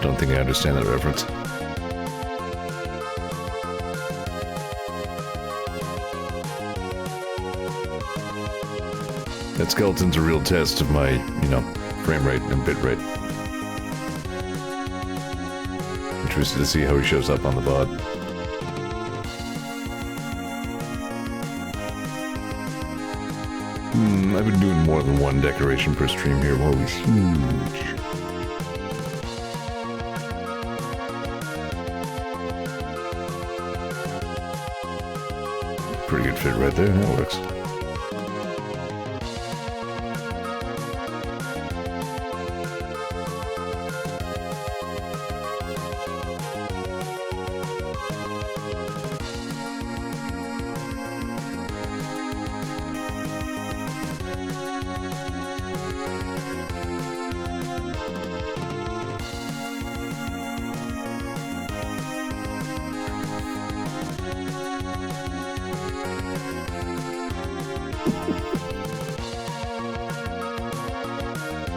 Don't think I understand that reference. That skeleton's a real test of my, you know, frame rate and bit rate. Interested to see how he shows up on the VOD. I've been doing more than one decoration per stream here. Whoa, he's huge. Pretty good fit right there. That works.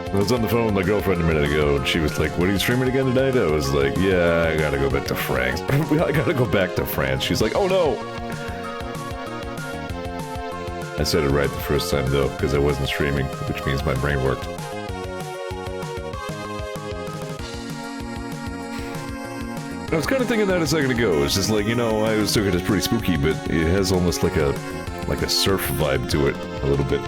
I was on the phone with my girlfriend a minute ago, and she was like, what are you streaming again tonight? I was like, yeah, I gotta go back to France. I gotta go back to France. She's like, oh no! I said it right the first time, though, because I wasn't streaming, which means my brain worked. I was kind of thinking that a second ago. It's just like, you know, I always took it as pretty spooky, but it has almost like a surf vibe to it, a little bit.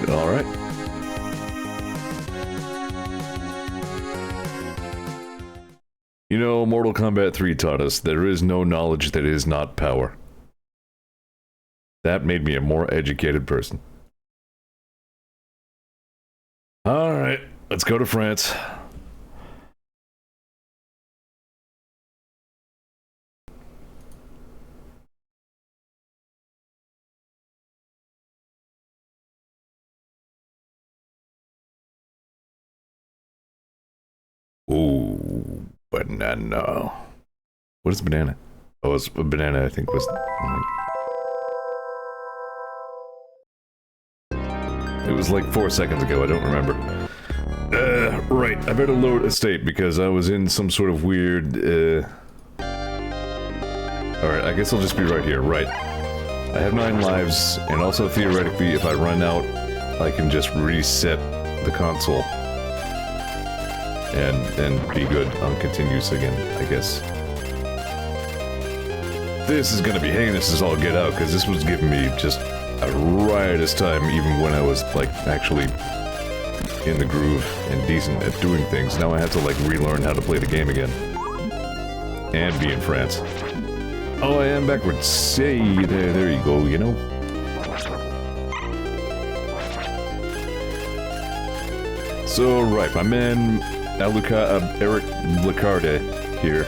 Alright. You know, Mortal Kombat 3 taught us there is no knowledge that is not power. That made me a more educated person. Alright, let's go to France. Ooh, banana. What is banana? Oh, it's a banana, I think was... It was like 4 seconds ago, I don't remember. Right, I better load a state because I was in some sort of weird, Alright, I guess I'll just be right here, right. I have 9 lives, and also theoretically, if I run out, I can just reset the console. And then be good on continues again, I guess. This is gonna be heinous as all get out, because this was giving me just a riotous time even when I was, like, actually in the groove and decent at doing things. Now I have to, like, relearn how to play the game again. And be in France. Oh, I am backwards. Say, there you go, you know? So, right, my man... Eric Lacarde here,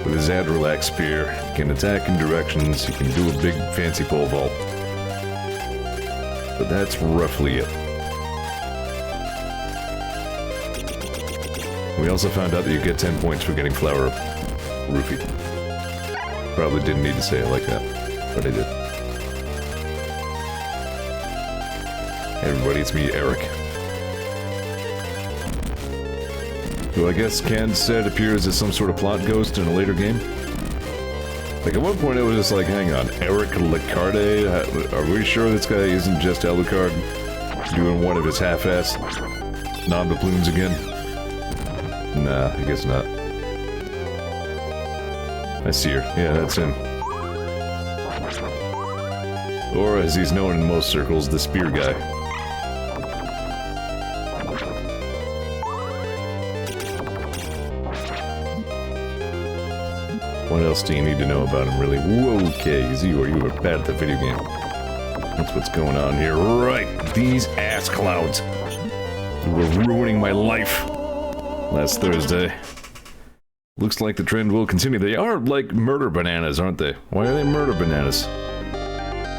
with his Adrelax spear, can attack in directions, he can do a big fancy pole vault. But that's roughly it. We also found out that you get 10 points for getting Flower Roofie. Probably didn't need to say it like that, but I did. Hey everybody, it's me, Eric. Who I guess Ken said appears as some sort of plot ghost in a later game. Like at one point it was just like, hang on, Eric Lacarde? Are we sure this guy isn't just Alucard doing one of his half-ass non-doubloons again? Nah, I guess not. I see her. Yeah, that's him. Or as he's known in most circles, the spear guy. What else do you need to know about him, really? Whoa, okay, Zeor, you were bad at the video game. That's what's going on here. Right, these ass clouds. were ruining my life last Thursday. Looks like the trend will continue. They are like murder bananas, aren't they? Why are they murder bananas?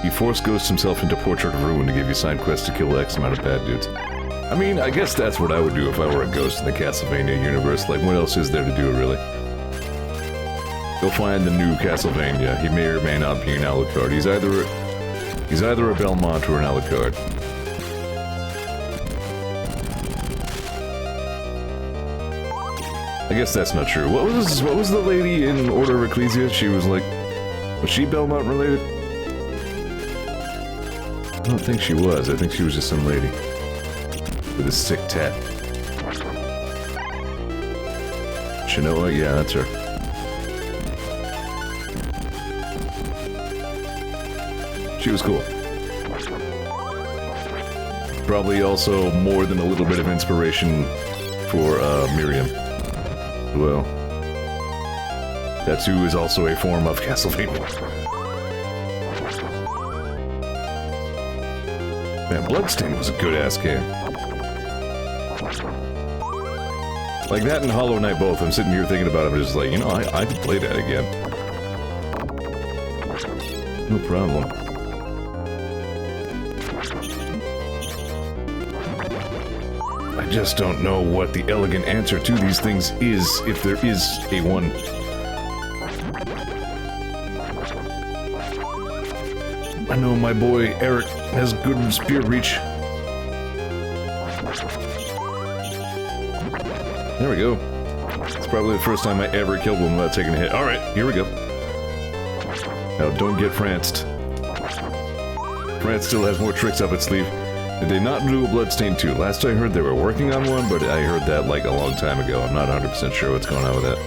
He forced Ghost himself into Portrait of Ruin to give you side quests to kill X amount of bad dudes. I mean, I guess that's what I would do if I were a ghost in the Castlevania universe. Like, what else is there to do, really? Go find the new Castlevania. He may or may not be an Alucard. He's either a Belmont or an Alucard. I guess that's not true. What was the lady in Order of Ecclesia? She was like... Was she Belmont related? I don't think she was. I think she was just some lady. With a sick tat. Shinoa? Yeah, that's her. She was cool. Probably also more than a little bit of inspiration for, Miriam. Well, that too is also a form of Castlevania. Man, Bloodstained was a good-ass game. Like that and Hollow Knight both, I'm sitting here thinking about it, I'm just like, you know, I could play that again. No problem. I just don't know what the elegant answer to these things is, if there is a one. I know my boy Eric has good spear reach. There we go. It's probably the first time I ever killed one without taking a hit. Alright, here we go. Now, don't get Franced. France still has more tricks up its sleeve. Did they not do a Bloodstained 2? Last I heard they were working on one, but I heard that like a long time ago. I'm not 100% sure what's going on with that.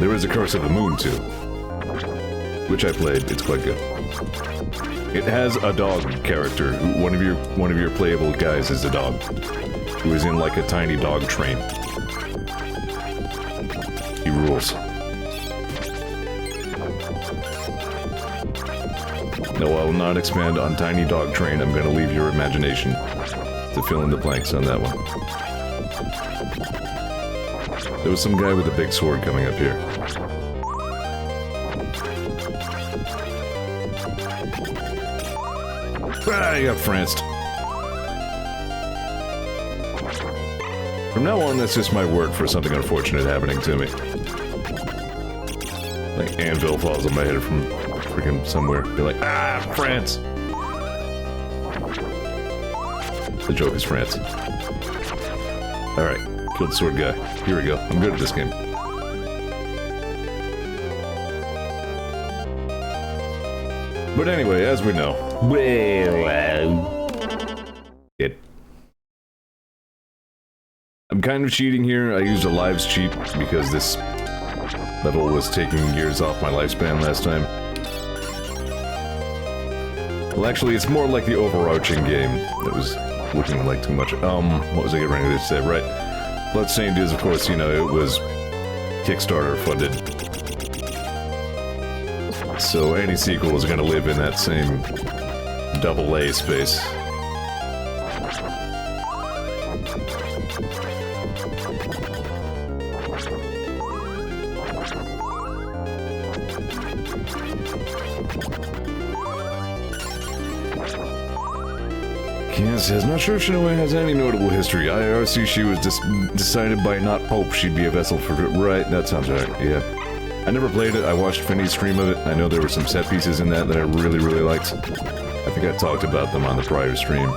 There is a Curse of the Moon too, which I played. It's quite good. It has a dog character. One of your playable guys is a dog, who is in like a tiny dog train. He rules. No, I will not expand on Tiny Dog Train. I'm gonna leave your imagination to fill in the blanks on that one. There was some guy with a big sword coming up here. Ah, I got Franced. From now on, that's just my word for something unfortunate happening to me. Like anvil falls on my head from freaking somewhere. Be like, ah, France! The joke is France. Alright, killed the sword guy. Here we go. I'm good at this game. But anyway, as we know... I'm kind of cheating here. I used a lives cheat because this level was taking years off my lifespan last time. Well, actually, it's more like the overarching game that was looking like too much. What was I getting ready to say? Right. Bloodstained is, of course, you know, it was Kickstarter funded. So any sequel is going to live in that same AA space. Ken says, not sure if Shinoa has any notable history. IRC, she was decided by not Pope she'd be a vessel for... Right, that sounds right, yeah. I never played it, I watched Finney's stream of it. I know there were some set pieces in that I really, really liked. I think I talked about them on the prior stream.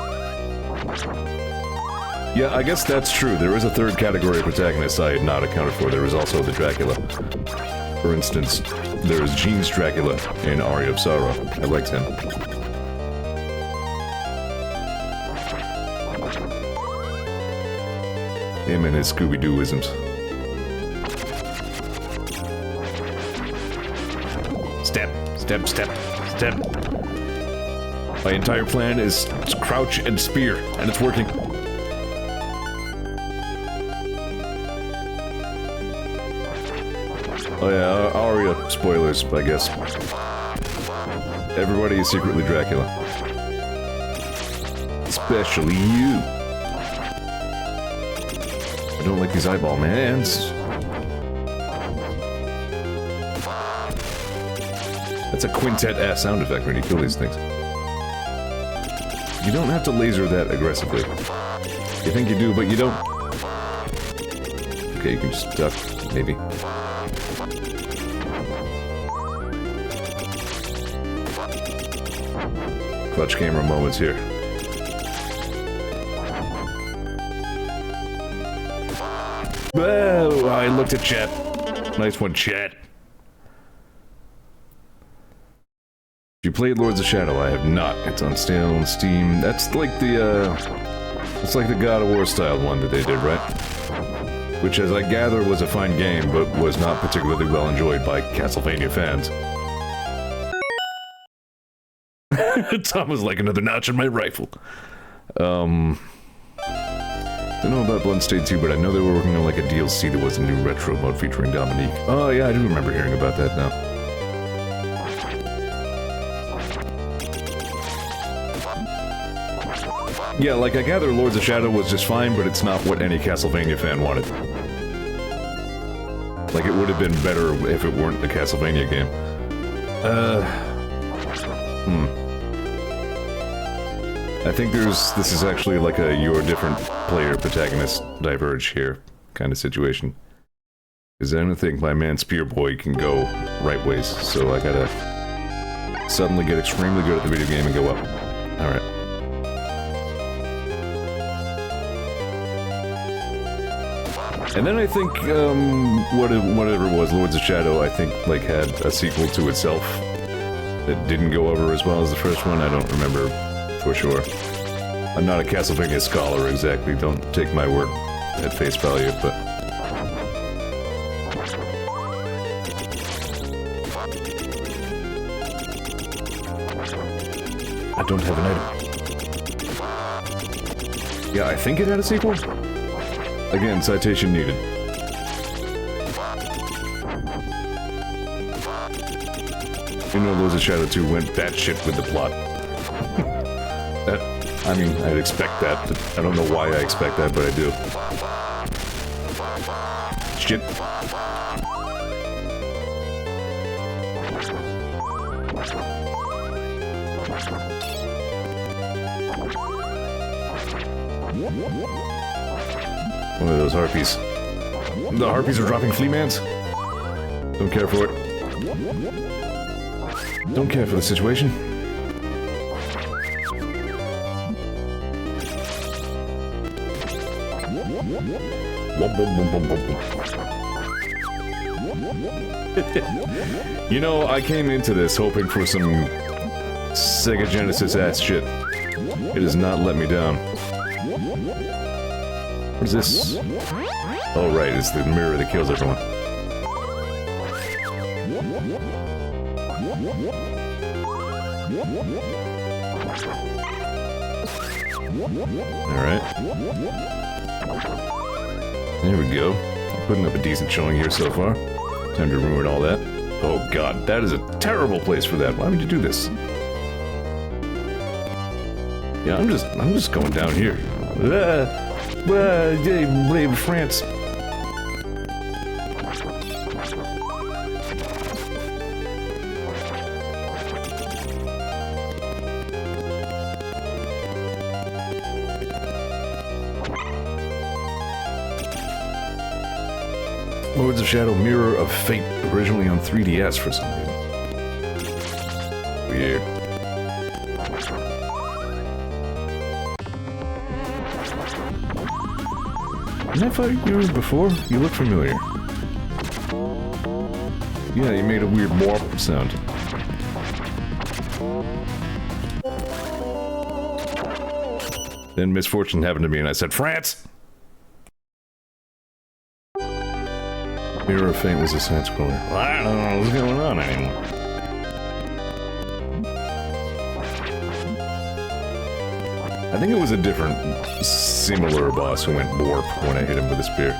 Yeah, I guess that's true. There is a third category of protagonists I had not accounted for. There was also the Dracula. For instance, there is Jean's Dracula in Aria of Sorrow. I liked him. Him and his Scooby-Doo-isms. Step, step, step, step. My entire plan is crouch and spear, and it's working. Oh yeah, Aria spoilers, I guess. Everybody is secretly Dracula. Especially you. I don't like these eyeball mans. That's a quintet-ass sound effect when you kill these things. You don't have to laser that aggressively. You think you do, but you don't. Okay, you can just duck, maybe. Clutch camera moments here. Oh, I looked at chat. Nice one, chat. You played Lords of Shadow? I have not. It's on sale on Steam. That's like the, it's like the God of War style one that they did, right? Which, as I gather, was a fine game, but was not particularly well enjoyed by Castlevania fans. Tom was like, another notch in my rifle. Don't know about Bloodstained 2, but I know they were working on like a DLC that was a new retro mode featuring Dominique. Oh yeah, I do remember hearing about that now. Yeah, like I gather Lords of Shadow was just fine, but it's not what any Castlevania fan wanted. Like it would have been better if it weren't a Castlevania game. I think this is actually like a you're different player protagonist diverge here kind of situation. Because I don't think my man Spear Boy can go right ways, so I gotta suddenly get extremely good at the video game and go up. Alright. And then I think, whatever it was, Lords of Shadow, I think, like, had a sequel to itself that didn't go over as well as the first one. I don't remember for sure. I'm not a Castlevania scholar exactly, don't take my word at face value, but... I don't have an item. Yeah, I think it had a sequel? Again, citation needed. You know, Lords of Shadow 2 went batshit with the plot. I mean, I'd expect that. I don't know why I expect that, but I do. Shit. One of those harpies. The harpies are dropping flea mans? Don't care for it. Don't care for the situation. You know, I came into this hoping for some Sega Genesis ass shit. It has not let me down. What is this? Oh right, it's the mirror that kills everyone. Alright. There we go. Putting up a decent showing here so far. Time to ruin all that. Oh god, that is a terrible place for that. Why would you do this? Yeah, I'm just going down here. Brave France. Lords of Shadow Mirror of Fate, originally on 3DS for some reason. Weird. Didn't I fight you before? You look familiar. Yeah, you made a weird morph sound. Then misfortune happened to me and I said, France! Mirror of Fate was a side-scroller. Well, I don't know what's going on anymore. I think it was a different, similar boss who went warp when I hit him with a spear.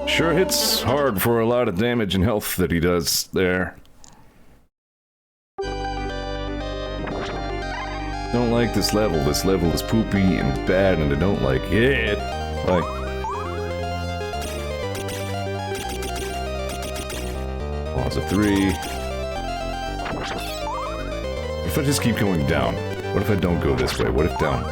Sure hits hard for a lot of damage and health that he does there. Don't like this level. This level is poopy and bad and I don't like it. Like... Pause of 3. If I just keep going down? What if I don't go this way? What if down?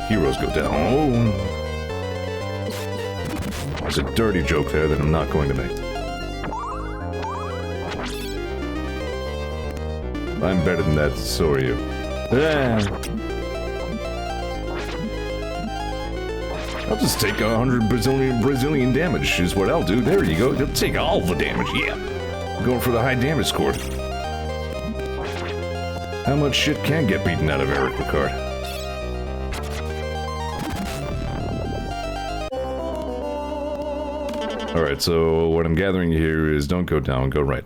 Heroes go down. Oh. There's a dirty joke there that I'm not going to make. I'm better than that, so are you. I'll just take 100 Brazilian damage, is what I'll do. There you go. You'll take all the damage, yeah. I'm going for the high damage score. How much shit can get beaten out of Eric Ricard? Alright, so what I'm gathering here is don't go down, go right.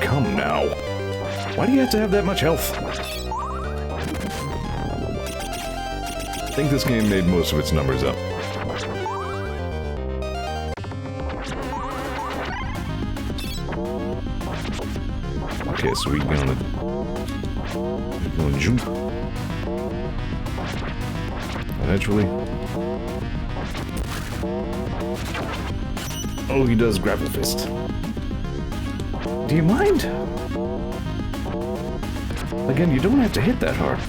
Come now. Why do you have to have that much health? I think this game made most of its numbers up. Okay, so we're gonna jump. Eventually. Oh, he does grapple fist. Do you mind? Again, you don't have to hit that hard.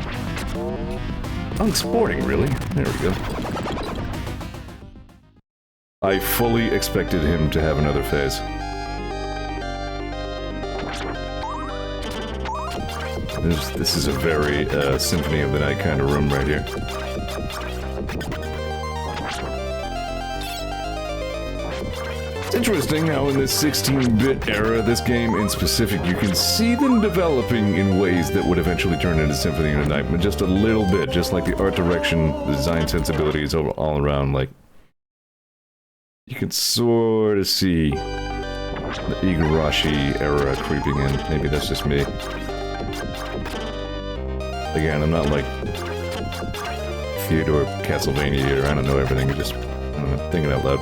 Unsporting, really. There we go. I fully expected him to have another phase. This is a very Symphony of the Night kind of room right here. It's interesting how in this 16-bit era, this game in specific, you can see them developing in ways that would eventually turn into Symphony of the Night, but just a little bit, just like the art direction, the design sensibilities all around, like... You can sort of see the Igarashi era creeping in. Maybe that's just me. Again, I'm not like Theodore Castlevania or I don't know everything, I'm just thinking out loud.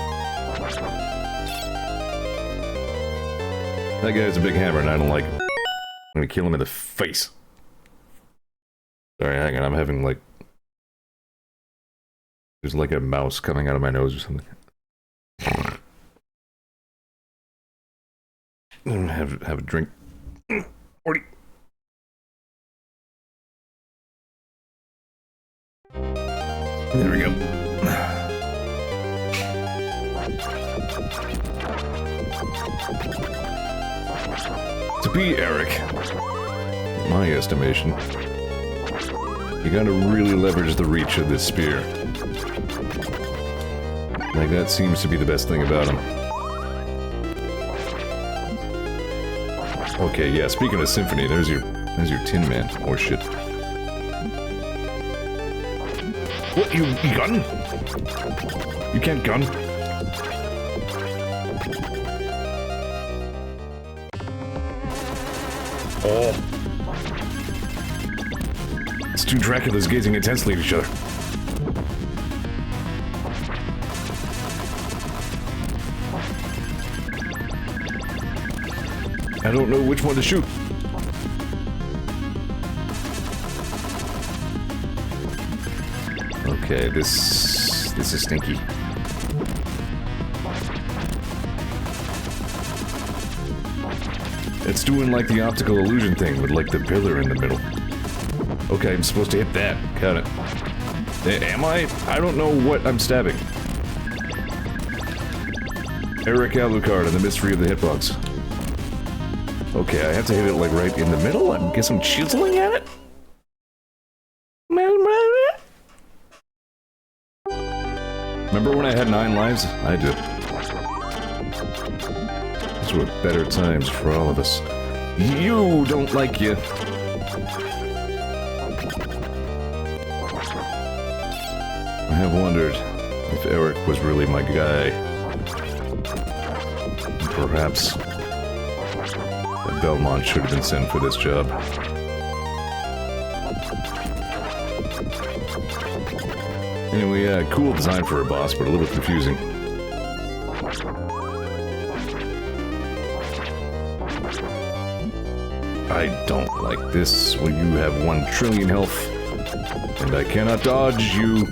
That guy's a big hammer and I don't like him. I'm gonna kill him in the face. Sorry, hang on, I'm having like... There's like a mouse coming out of my nose or something. Have a drink. 40. There we go. To be Eric, in my estimation, you gotta really leverage the reach of this spear. Like, that seems to be the best thing about him. Okay, yeah, speaking of Symphony, there's your Tin Man. Or shit. What, you gun? You can't gun? Oh. It's two Draculas gazing intensely at each other. I don't know which one to shoot. Okay, this is stinky. It's doing like the optical illusion thing with like the pillar in the middle. Okay, I'm supposed to hit that. Got it. Am I? I don't know what I'm stabbing. Eric Alucard and the Mystery of the Hitbox. Okay, I have to hit it like right in the middle? I guess I'm chiseling at it? Remember when I had 9 lives? I do. to better times for all of us. You don't like you. I have wondered if Eric was really my guy. Perhaps Belmont should have been sent for this job. Anyway, yeah, cool design for a boss, but a little confusing. I don't like this. Well, you have 1 trillion health, and I cannot dodge you.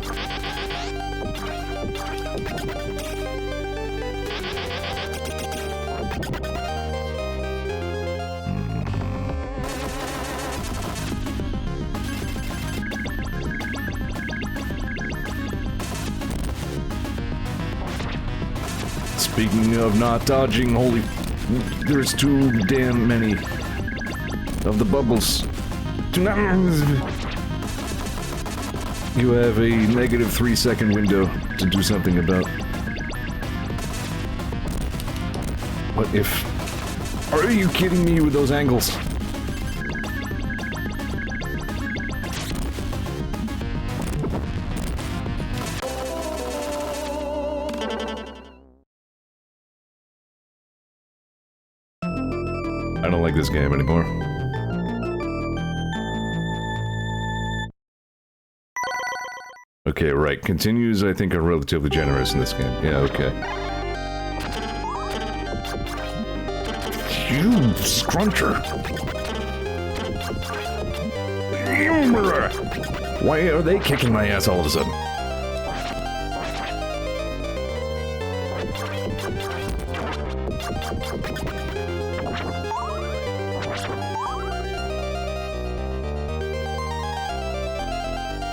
Speaking of not dodging, holy... There's too damn many of the bubbles. Do not... You have a negative 3-second window to do something about. What if... Are you kidding me with those angles? I don't like this game anymore. Okay, right. Continues, I think, are relatively generous in this game. Yeah, okay. You scruncher! Why are they kicking my ass all of a sudden?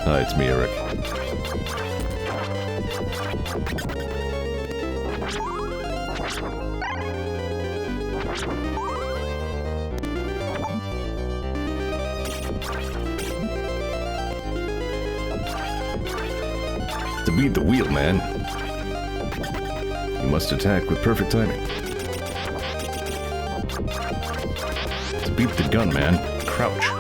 Hi, it's me, Eric. To beat the wheel, man. You must attack with perfect timing. To beat the gun, man. Crouch.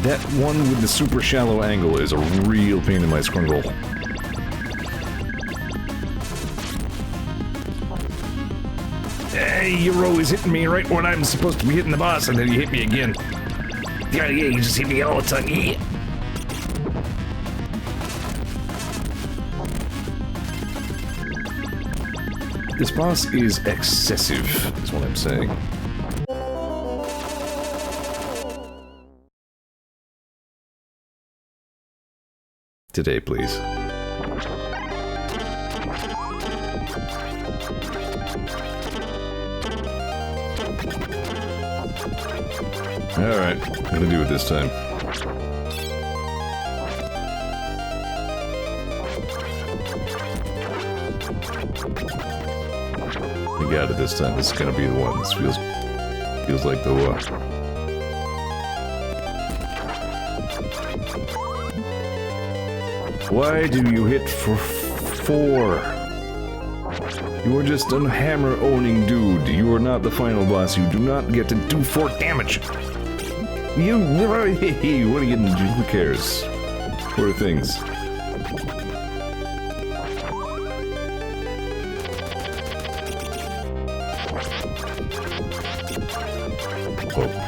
That one with the super shallow angle is a real pain in my scrungle. Hey, you're always hitting me right when I'm supposed to be hitting the boss, and then you hit me again. Yeah, you just hit me all the time. Yeah. This boss is excessive, is what I'm saying. Today, please. Alright, I'm gonna do it this time. We got it this time. This is gonna be the one. This feels like the one. Why do you hit for 4? You are just a hammer-owning dude. You are not the final boss. You do not get to do 4 damage. You... What are you gonna do? Who cares? Poor things. Oh.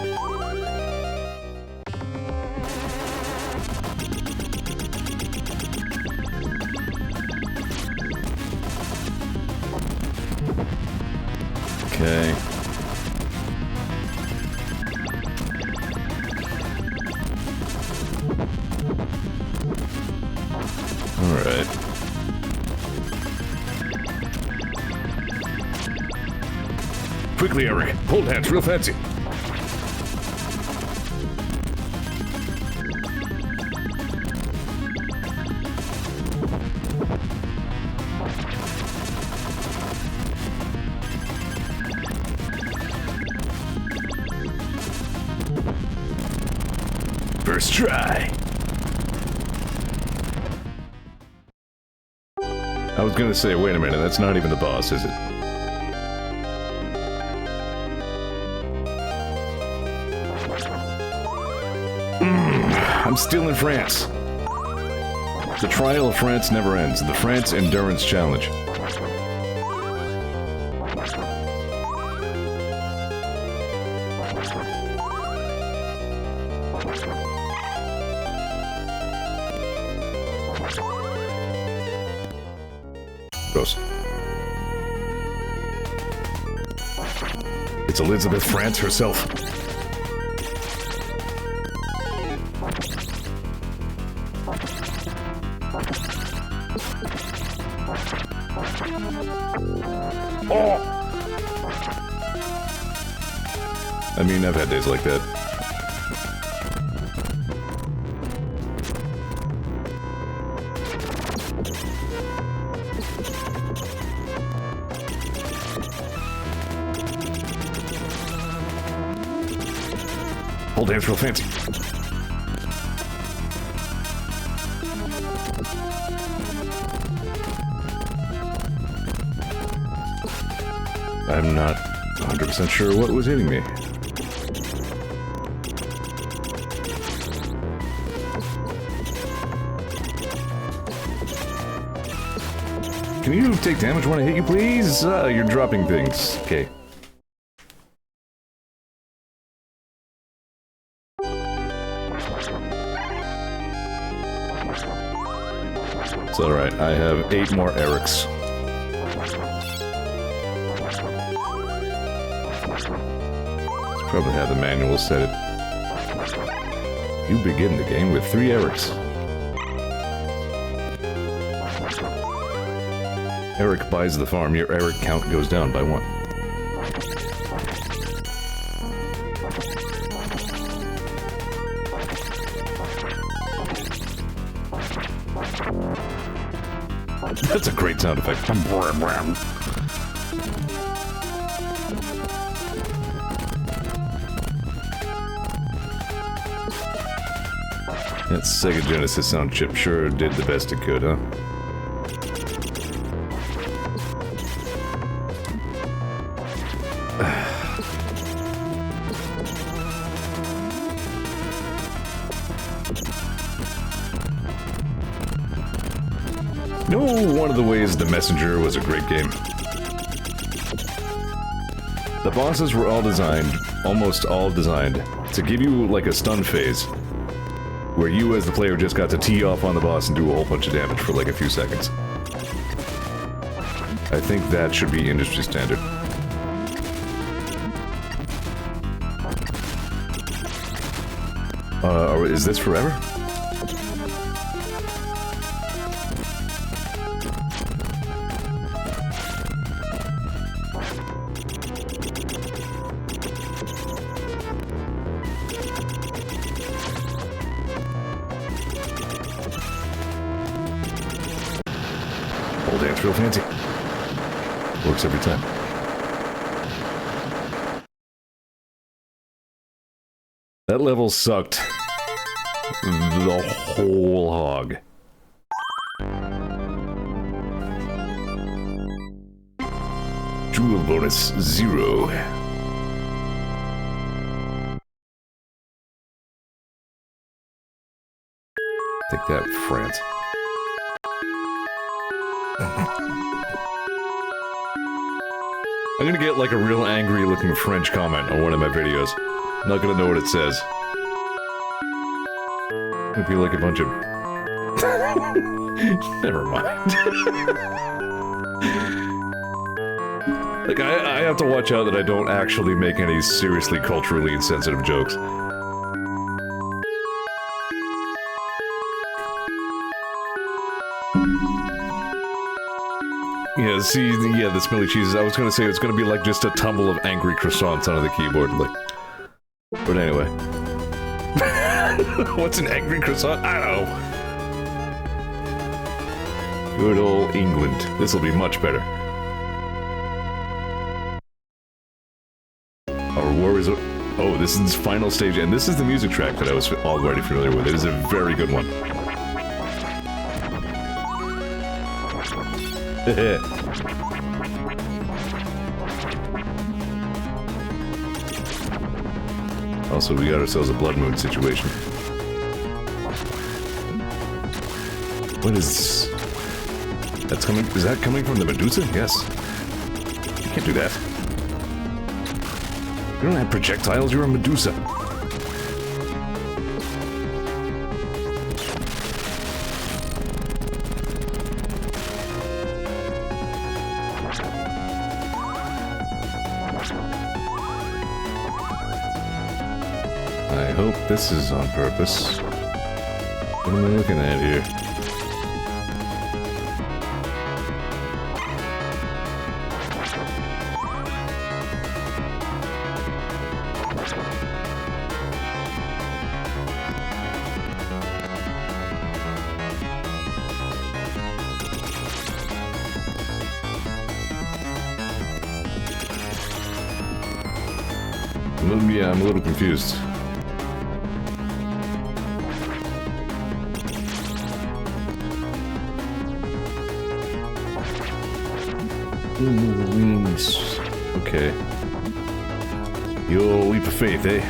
Okay. All right. Quickly, Eric. Pole dance, real fancy. First try. I was gonna say, wait a minute, that's not even the boss, is it? I'm still in France. The trial of France never ends. The France Endurance Challenge. Gross. It's Elizabeth France herself. Oh! I mean, I've had days like that. Whole dance real fancy. I'm not 100% sure what was hitting me. Can you take damage when I hit you, please? You're dropping things. Okay. It's alright, I have 8 more Erics. Probably how the manual said it. You begin the game with 3 Erics. Eric buys the farm, your Eric count goes down by 1. That's a great sound effect. That Sega Genesis sound chip sure did the best it could, huh? No, one of the ways The Messenger was a great game. The bosses were all designed, almost all designed, to give you like a stun phase, where you as the player just got to tee off on the boss and do a whole bunch of damage for like a few seconds. I think that should be industry standard. Is this forever? Whole dance real fancy. Works every time. That level sucked the whole hog. Jewel bonus 0. Take that, France. I'm gonna get like a real angry looking French comment on one of my videos. I'm not gonna know what it says. It'd be like a bunch of... Never mind. Like, I have to watch out that I don't actually make any seriously culturally insensitive jokes. Yeah, see, yeah, the smelly cheeses. I was gonna say it's gonna be like just a tumble of angry croissants onto the keyboard, like... But anyway. What's an angry croissant? I don't know. Good old England. This'll be much better. Our war is... Oh, this is the final stage, and this is the music track that I was already familiar with. It is a very good one. Also, we got ourselves a blood moon situation. What is... That's coming... Is that coming from the Medusa? Yes. You can't do that. You don't have projectiles, you're a Medusa. I hope this is on purpose. What am I looking at here? Yeah, I'm a little confused. Wings. Okay. Your leap of faith, eh?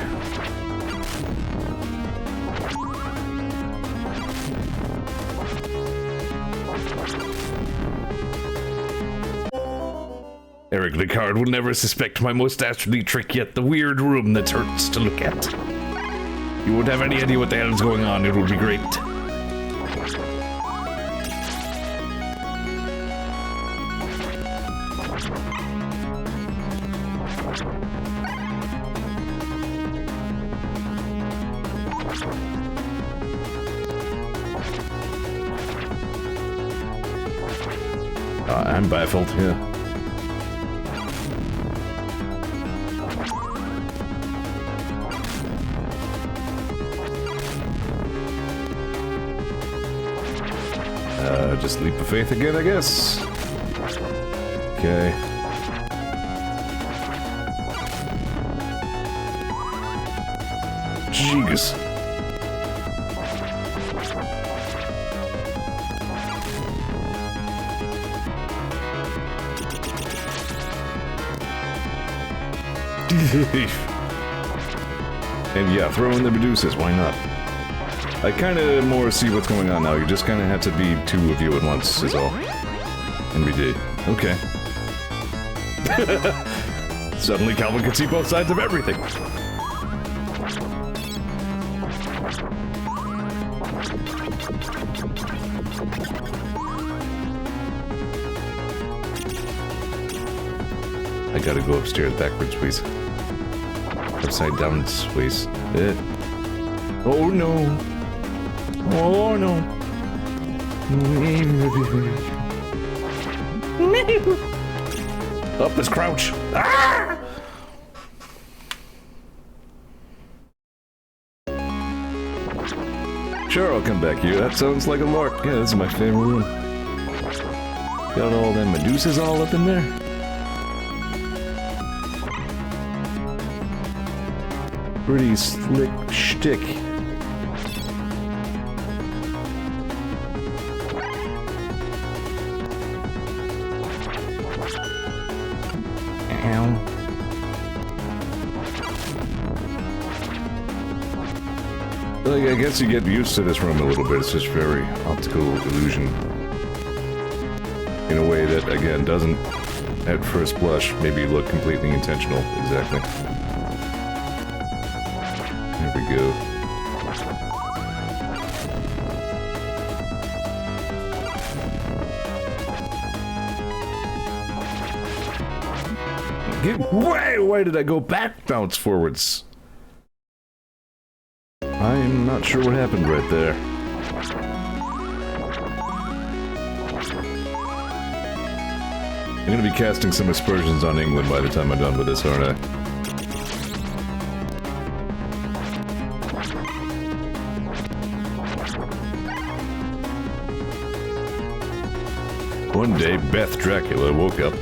Eric Licard will never suspect my most dastardly trick yet, the weird room that hurts to look at. You won't have any idea what the hell is going on, it will be great. I'm baffled, yeah. Just leap of faith again, I guess. Okay. Jeez. And yeah, throw in the Medusas, why not? I kinda more see what's going on now. You just kinda have to be two of you at once, is all. And we did. Okay. Suddenly Calvin can see both sides of everything. I gotta go upstairs backwards, please. Upside down, please. Oh no. Oh no. Up this crouch. Ah! Sure, I'll come back here. That sounds like a lark. Yeah, this is my favorite one. Got all them Medusas all up in there. Pretty slick shtick. Like, I guess you get used to this room a little bit. It's just very optical illusion. In a way that, again, doesn't, at first blush, maybe look completely intentional. Exactly. There we go. Why did I go back bounce forwards? I'm not sure what happened right there. I'm gonna be casting some aspersions on England by the time I'm done with this, aren't I? One day, Beth Dracula woke up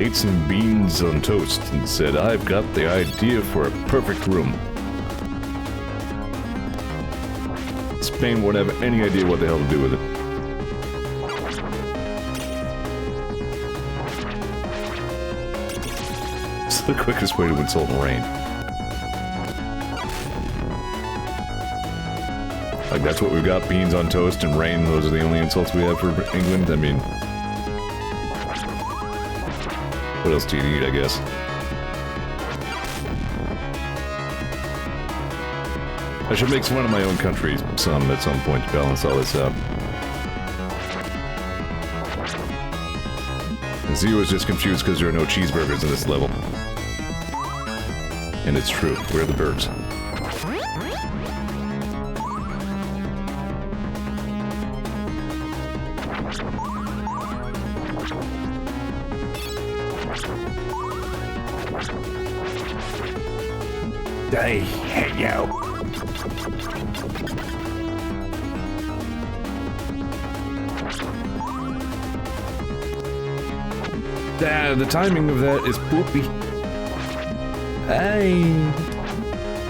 ate some beans on toast and said, "I've got the idea for a perfect room." Spain won't have any idea what the hell to do with it. It's the quickest way to insult rain. Like, that's what we've got, beans on toast and rain, those are the only insults we have for England? I mean... what else do you need, I guess? I should make fun of my own country some at some point to balance all this out. And Zeor is just confused because there are no cheeseburgers in this level. And it's true, we're the birds. I hate you. The timing of that is poopy. Hey,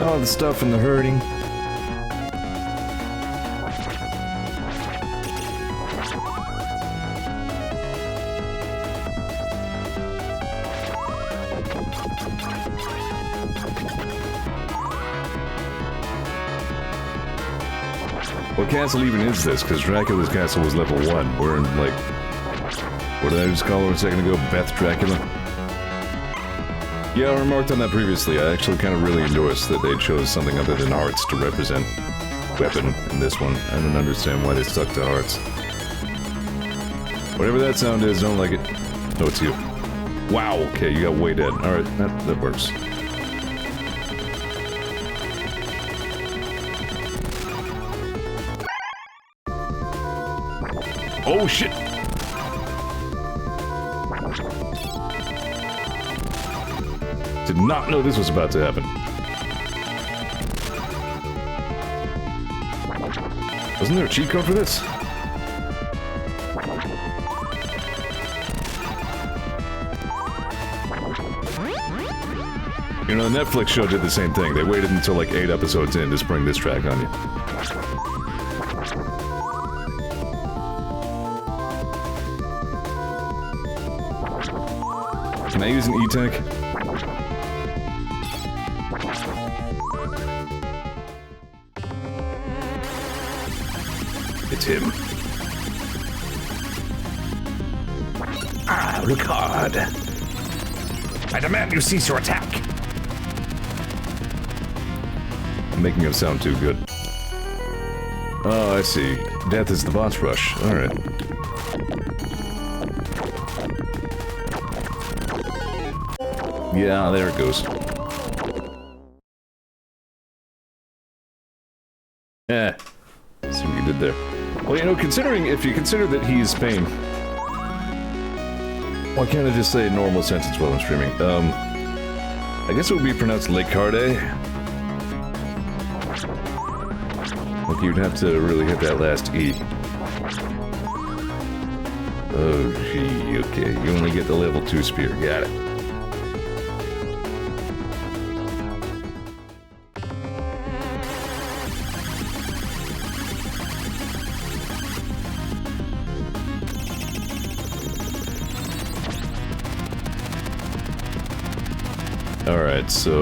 all the stuff and the hurting. What castle even is this? Because Dracula's castle was level 1. We're in, like... what did I just call her a second ago? Beth Dracula? Yeah, I remarked on that previously. I actually kind of really endorsed that they chose something other than hearts to represent weapon in this one. I don't understand why they stuck to hearts. Whatever that sound is, don't like it. No, it's you. Wow, okay, you got way dead. Alright, that works. Oh shit! Did not know this was about to happen. Wasn't there a cheat code for this? You know, the Netflix show did the same thing. They waited until like 8 episodes in to spring this track on you. Can I use an E-Tech? It's him. Ah, look hard. I demand you cease your attack. I'm making him sound too good. Oh, I see. Death is the boss rush. Alright. Yeah, there it goes. Eh. See what you did there. Well, you know, if you consider that he is Spain... why can't I just say a normal sentence while I'm streaming? I guess it would be pronounced Le Carde. Like, you'd have to really hit that last E. Oh, gee, okay. You only get the level 2 spear. Got it. Alright, so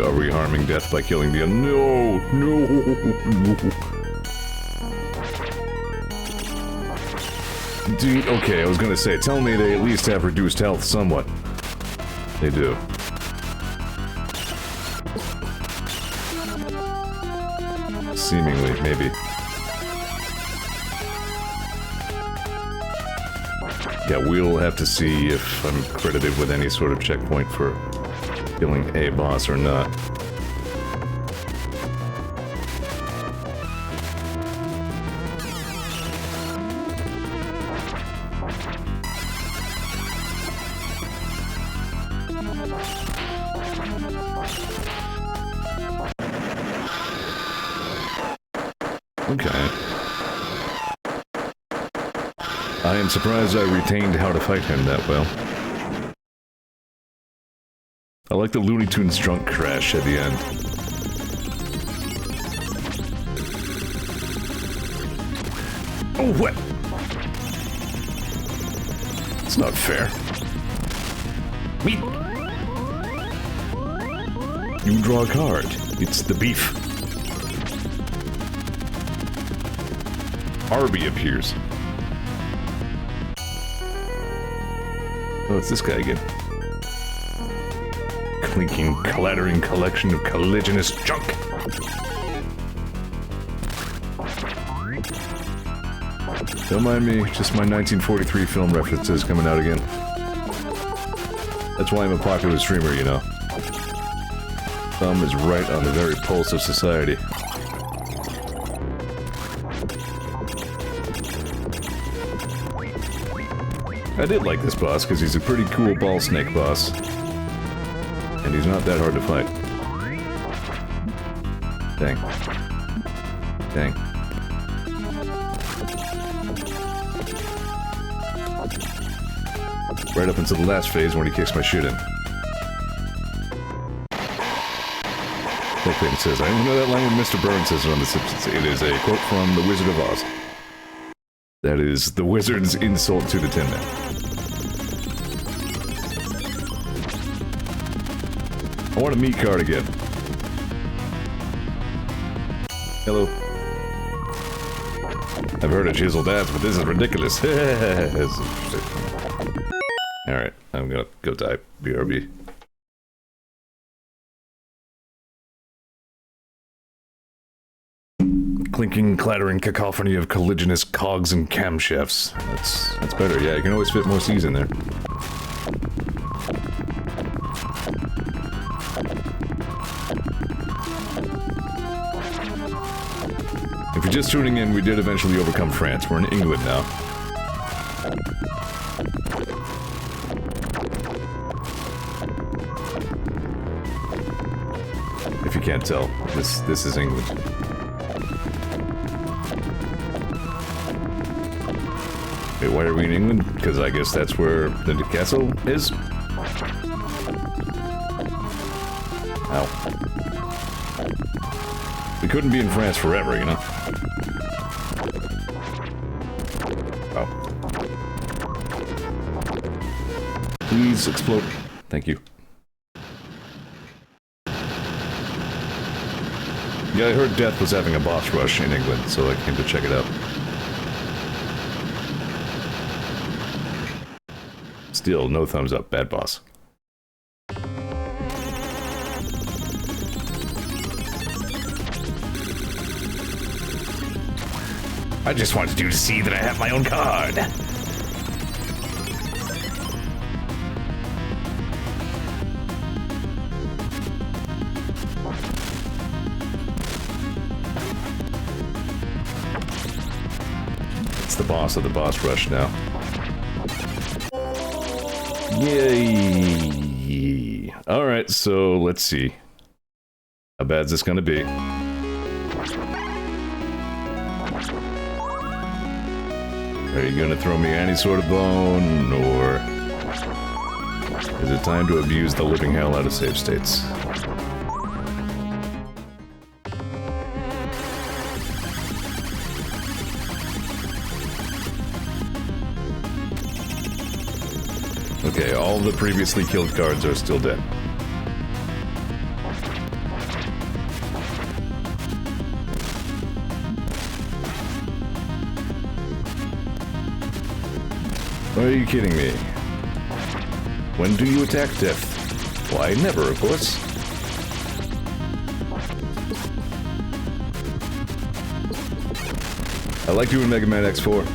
are we harming death by killing the no, no, no. Dude, okay, I was gonna say, tell me they at least have reduced health somewhat. They do. Seemingly, maybe. Yeah, we'll have to see if I'm credited with any sort of checkpoint for killing a boss or not. Okay. I am surprised I retained how to fight him that well. I like the Looney Tunes drunk crash at the end. Oh, what? It's not fair. Meat. You draw a card. It's the beef. Arby appears. Oh, it's this guy again. Clinking, clattering collection of colliginous junk. Don't mind me, just my 1943 film references coming out again. That's why I'm a popular streamer, you know. Thumb is right on the very pulse of society. I did like this boss, because he's a pretty cool ball snake boss. And he's not that hard to fight. Dang. Dang. Right up until the last phase when he kicks my shit in. That thing says, I only know that line when Mr. Burns says it on The Simpsons. It is a quote from The Wizard of Oz. That is the wizard's insult to the Tin Man. I want a meat card again. Hello. I've heard of chiseled ads, but this is ridiculous. Alright, I'm gonna go die. BRB. Clinking, clattering cacophony of colliginous cogs and camshafts. That's better. Yeah, you can always fit more C's in there. If you're just tuning in, we did eventually overcome France. We're in England now. If you can't tell, this is England. Wait, why are we in England? Because I guess that's where the castle is? Ow. We couldn't be in France forever, you know? Oh. Please explode. Thank you. Yeah, I heard Death was having a boss rush in England, so I came to check it out. Still, no thumbs up, bad boss. I just wanted you to see that I have my own card. It's the boss of the boss rush now. Yay! Alright, so let's see. How bad's this gonna be? Are you gonna throw me any sort of bone, or is it time to abuse the living hell out of save states? Okay, all the previously killed cards are still dead. Are you kidding me? When do you attack Death? Why, never, of course. I like you in Mega Man X4.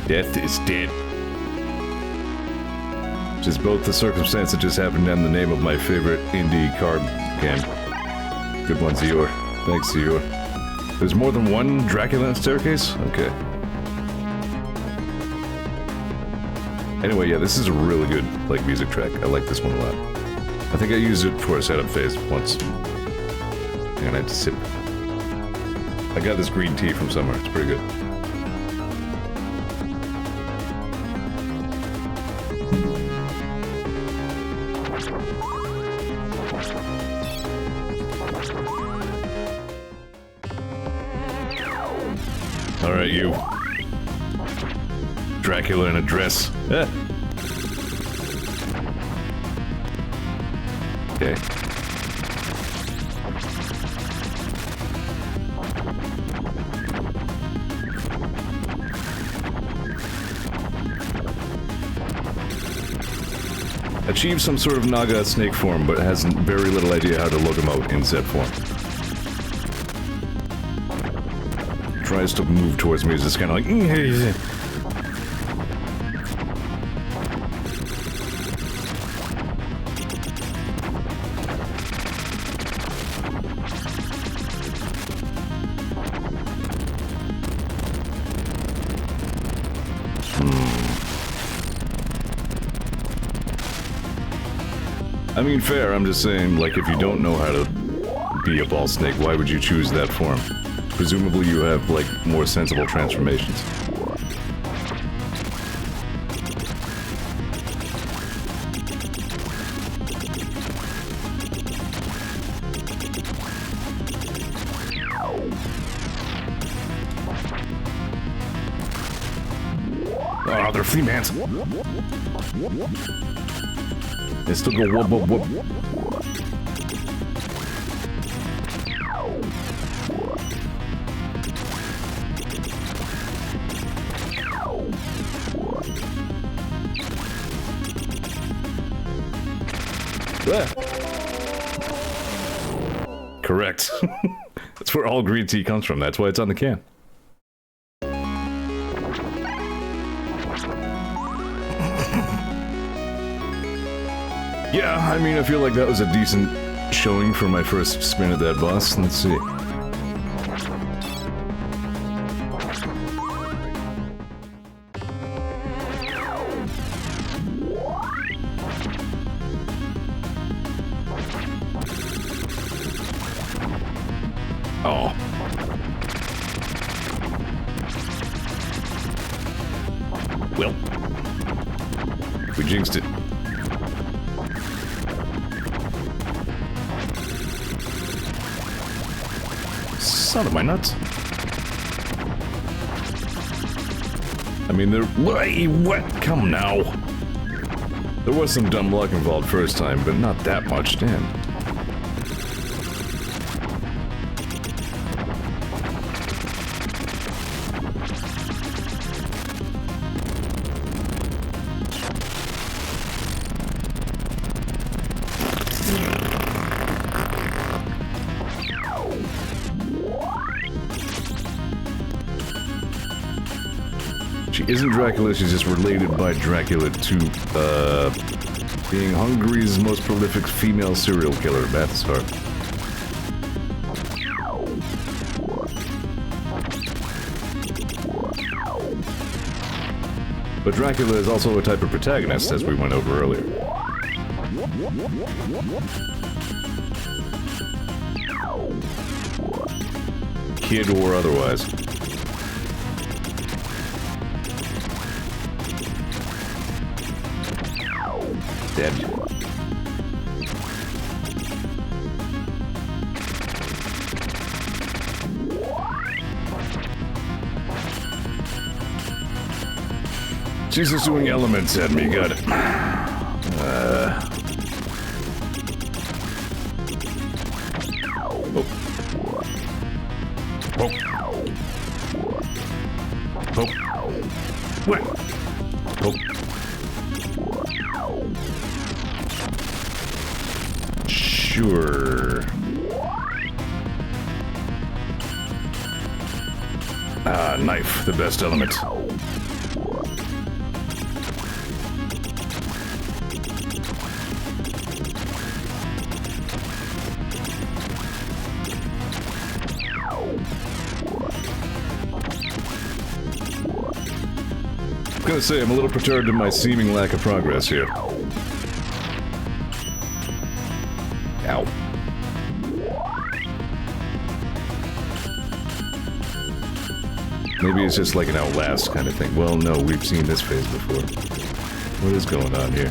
Death is dead. Which is both the circumstance that just happened and the name of my favorite indie card game. Good one, Zeor. Thanks, Zeor. There's more than one Dracula staircase? Okay. Anyway, yeah, this is a really good, like, music track. I like this one a lot. I think I used it for a setup phase once. And I had to sip. I got this green tea from somewhere. It's pretty good. Alright, you. Dracula in a dress. Okay. Achieves some sort of Naga snake form, but has very little idea how to locomote in said form. Tries to move towards me, is just kind of like... I mean, fair, I'm just saying, like, if you don't know how to be a ball snake, why would you choose that form? Presumably you have, like, more sensible transformations. Oh, they're flea mans. They still go whoop whoop whoop. Correct. That's where all green tea comes from. That's why it's on the can. Yeah, I mean, I feel like that was a decent showing for my first spin at that boss. Let's see. Oh. Well. We jinxed it. Son of my nuts. I mean, what? Come now. There was some dumb luck involved first time, but not that much, damn. She isn't Dracula, she's just related by Dracula to, being Hungary's most prolific female serial killer, Bathshar. But Dracula is also a type of protagonist, as we went over earlier. Kid or otherwise. Dead. She's just doing elements at me, got it. Oh. Oh. Oh. What? Oh. Sure. Ah, knife, the best element. gonna say, I'm a little perturbed in my seeming lack of progress here. Ow. Maybe it's just like an Outlast kind of thing. Well, no, we've seen this phase before. What is going on here?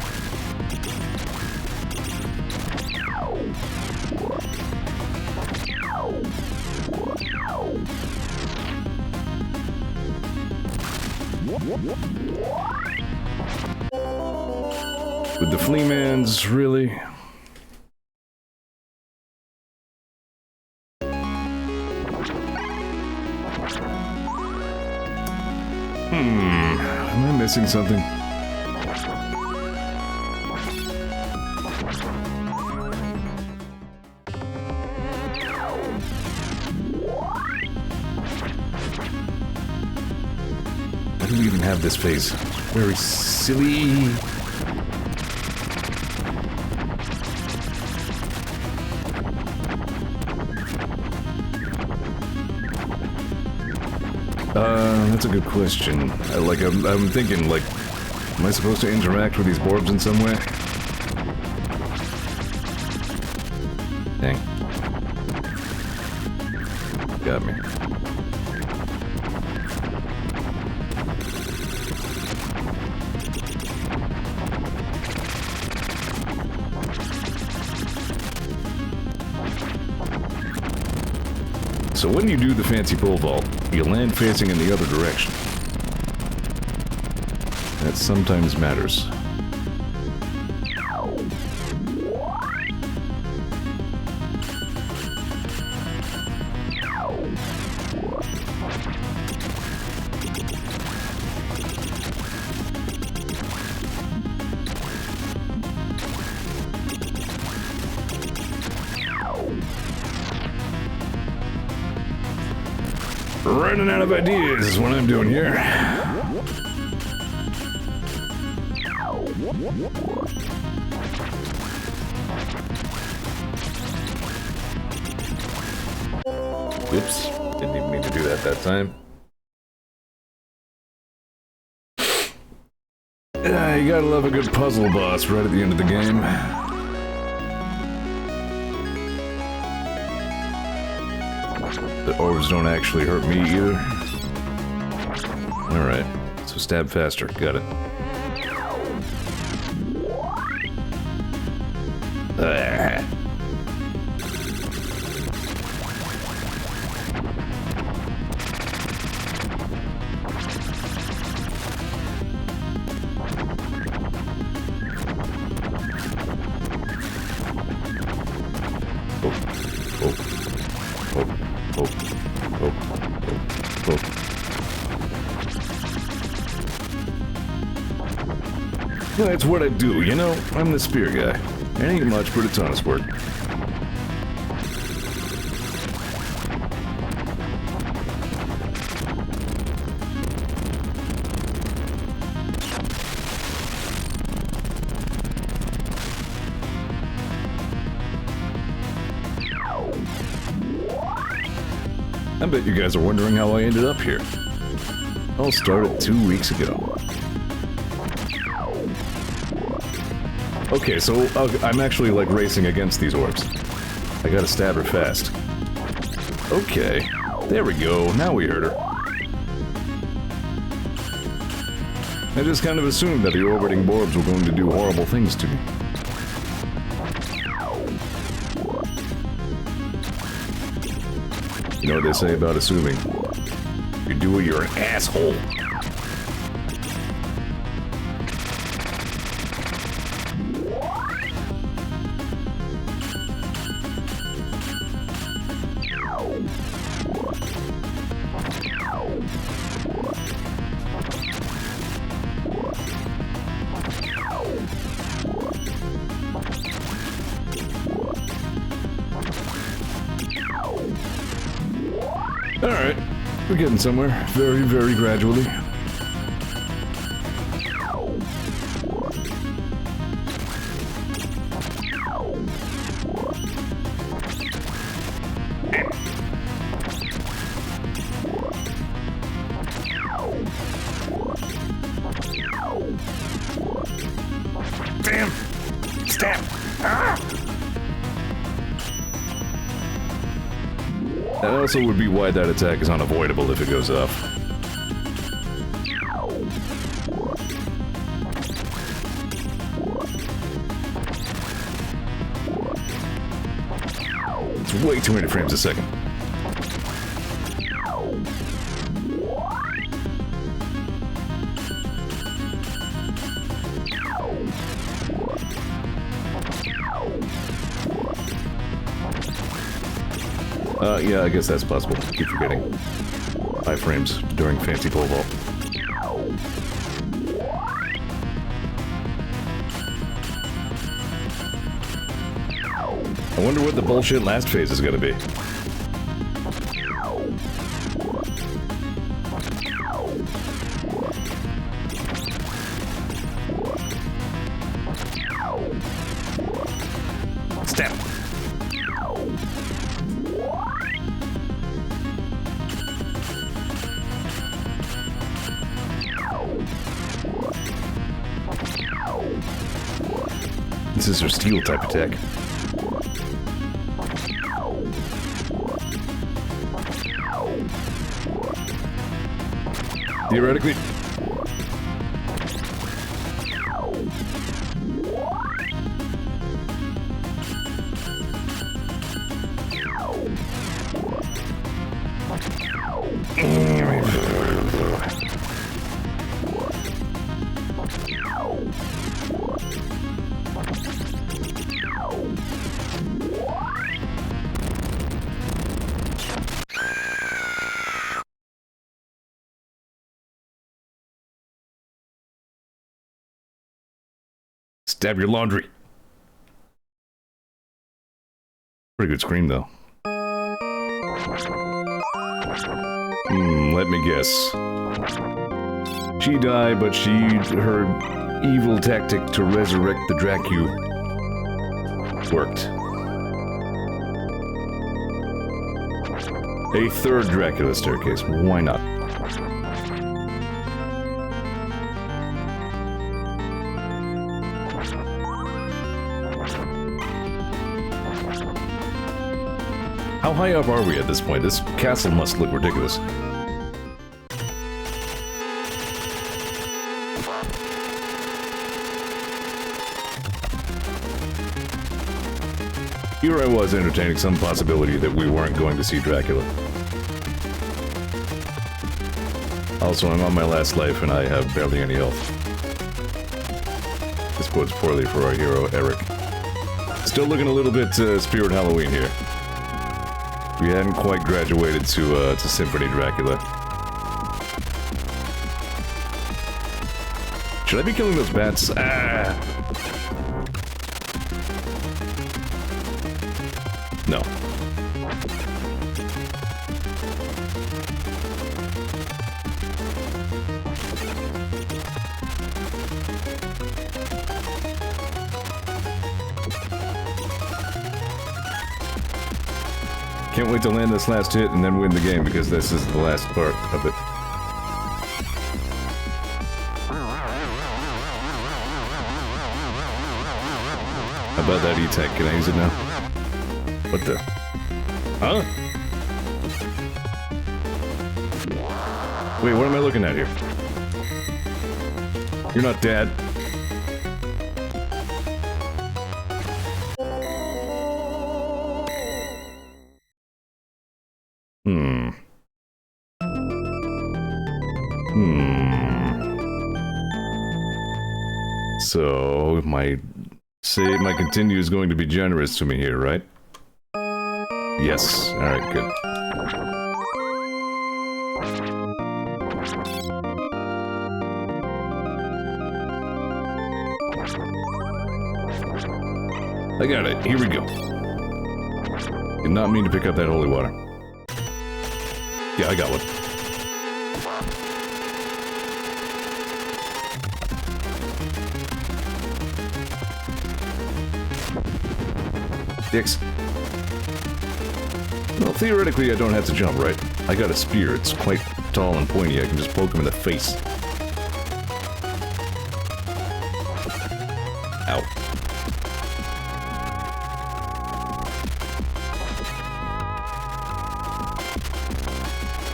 With the Fleamans, really? Am I missing something? Why do we even have this phase? Very silly. That's a good question. I'm thinking, like, am I supposed to interact with these Borbs in some way? Dang. Got me. So when you do the fancy pole vault, you land facing in the other direction. That sometimes matters. Running out of ideas is what I'm doing here. Whoops, didn't even mean to do that time. You gotta love a good puzzle boss right at the end of the game. The orbs don't actually hurt me either. Alright, so stab faster. Got it. That's what I do, you know? I'm the spear guy. It ain't much, but it's honest work. I bet you guys are wondering how I ended up here. All started 2 weeks ago. Okay, so I'm actually, like, racing against these orbs. I gotta stab her fast. Okay, there we go, now we heard her. I just kind of assumed that the orbiting Borbs were going to do horrible things to me. You know what they say about assuming? If you do it, you're an asshole. Alright, we're getting somewhere, very, very gradually. That also would be why that attack is unavoidable if it goes off. It's way too many frames a second. Yeah, I guess that's possible. Keep forgetting. 5 frames during fancy pole vault. I wonder what the bullshit last phase is gonna be. Step! This is her steel type attack. Theoretically. Stab your laundry. Pretty good scream, though. Let me guess. She died, but her evil tactic to resurrect the Dracu worked. A third Dracula staircase. Why not? How high up are we at this point? This castle must look ridiculous. Here I was entertaining some possibility that we weren't going to see Dracula. Also, I'm on my last life and I have barely any health. This bodes poorly for our hero, Eric. Still looking a little bit Spirit Halloween here. We hadn't quite graduated to Symphony Dracula. Should I be killing those bats? Ah! No. Can't wait to land this last hit and then win the game because this is the last part of it. How about that E-Tank? Can I use it now? What the? Huh? Wait, what am I looking at here? You're not Dad. So, my continue is going to be generous to me here, right? Yes. Alright, good. I got it. Here we go. Did not mean to pick up that holy water. Yeah, I got one. Dicks. Well, theoretically, I don't have to jump, right? I got a spear. It's quite tall and pointy. I can just poke him in the face. Ow.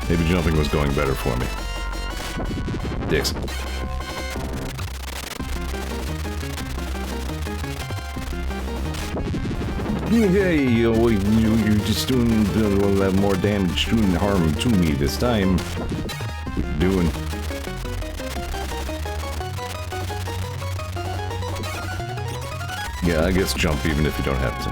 Maybe jumping was going better for me. Dicks. Hey, you're just doing a lot more damage, doing harm to me this time. What you doing? Yeah, I guess jump even if you don't have to.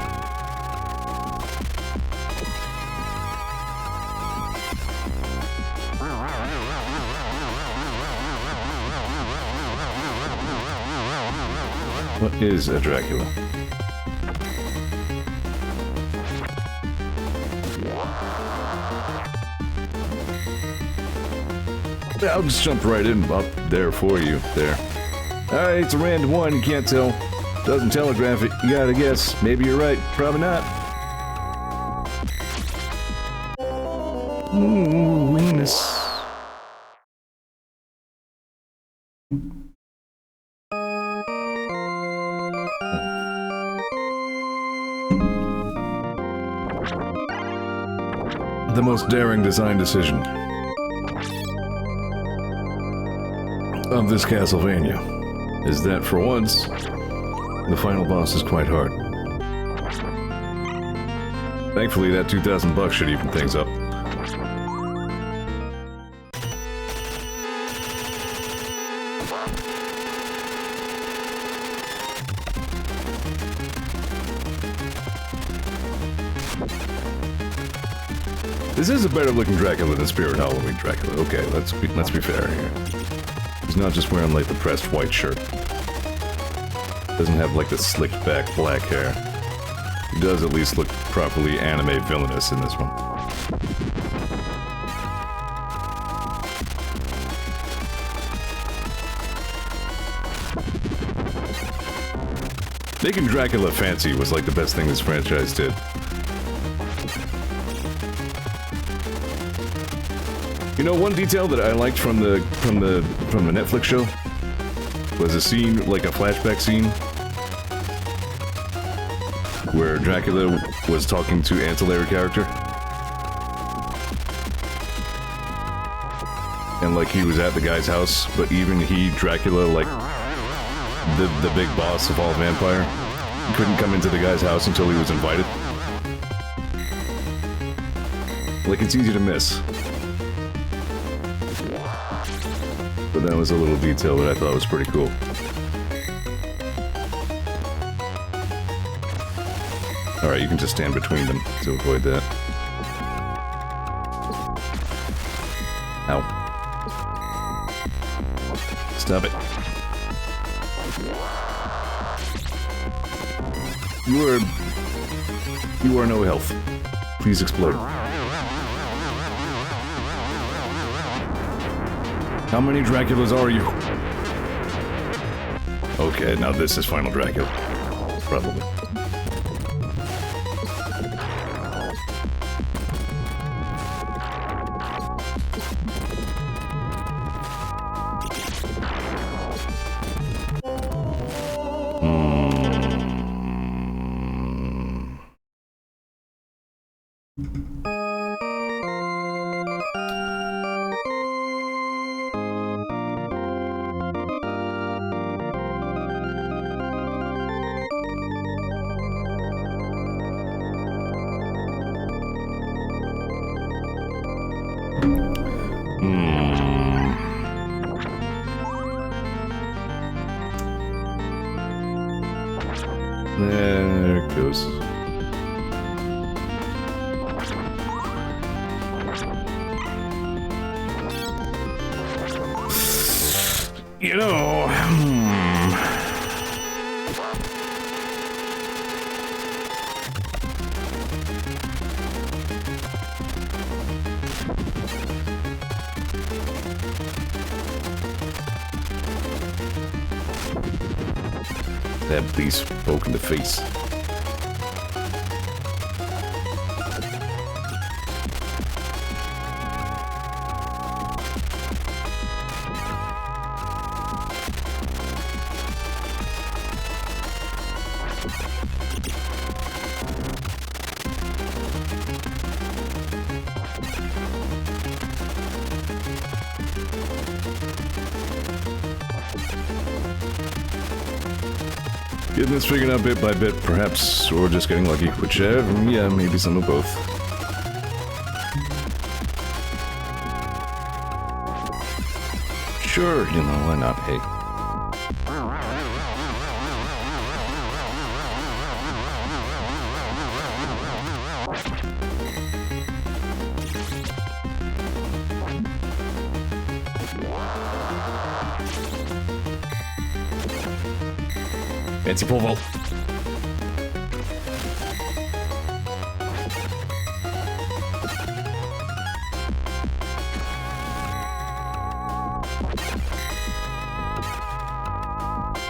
What is a Dracula? I'll just jump right in up there for you. There. Alright, it's a random one, you can't tell. Doesn't telegraph it, you gotta guess. Maybe you're right, probably not. Ooh, Venus. The most daring design decision of this Castlevania is that, for once, the final boss is quite hard. Thankfully, that $2,000 should even things up. This is a better looking Dracula than Spirit Halloween Dracula. Okay, let's be fair here. He's not just wearing like the pressed white shirt. Doesn't have like the slicked back black hair. He does at least look properly anime villainous in this one. Making Dracula fancy was like the best thing this franchise did. You know, one detail that I liked from the Netflix show was a scene, like a flashback scene, where Dracula was talking to ancillary character, and like he was at the guy's house, but even he, Dracula, like the big boss of all vampire, couldn't come into the guy's house until he was invited. Like, it's easy to miss. But that was a little detail that I thought was pretty cool. Alright, you can just stand between them to avoid that. Ow. Stop it. You are no health. Please explode. How many Draculas are you? Okay, now this is Final Dracula. Probably. There it goes. You know, that beast poke in the face. Getting this figured out bit by bit, perhaps, or just getting lucky. Whichever, yeah, maybe some of both. Sure, you know, why not? Hey. Fancy pole vault.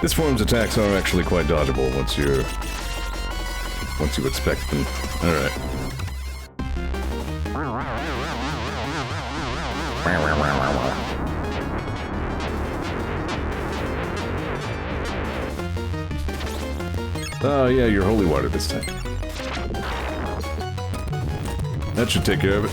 This form's attacks are actually quite dodgeable once you expect them. Alright. Oh yeah, you're holy water this time. That should take care of it.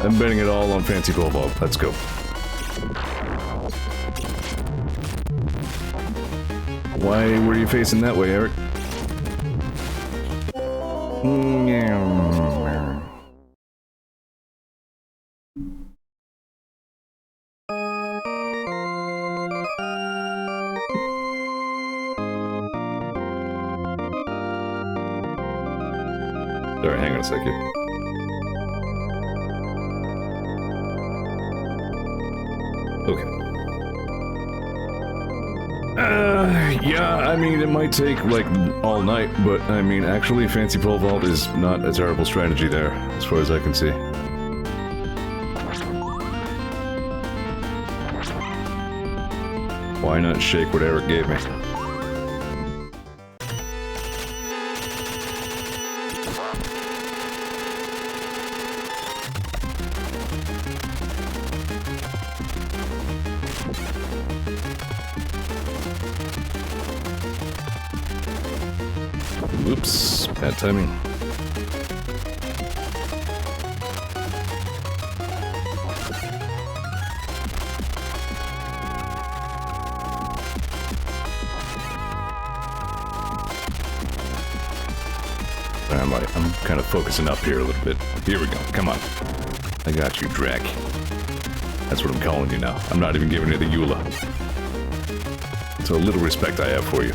I'm betting it all on Fancy Pole Vault. Let's go. Why were you facing that way, Eric? Sorry, hang on a second. Okay. Yeah, I mean, it might take, like, all night, but, I mean, actually, Fancy Pole Vault is not a terrible strategy there, as far as I can see. Why not shake what Eric gave me? Oops, bad timing. I'm kind of focusing up here a little bit. Here we go, come on. I got you, Drac. That's what I'm calling you now. I'm not even giving you the Eula. So a little respect I have for you.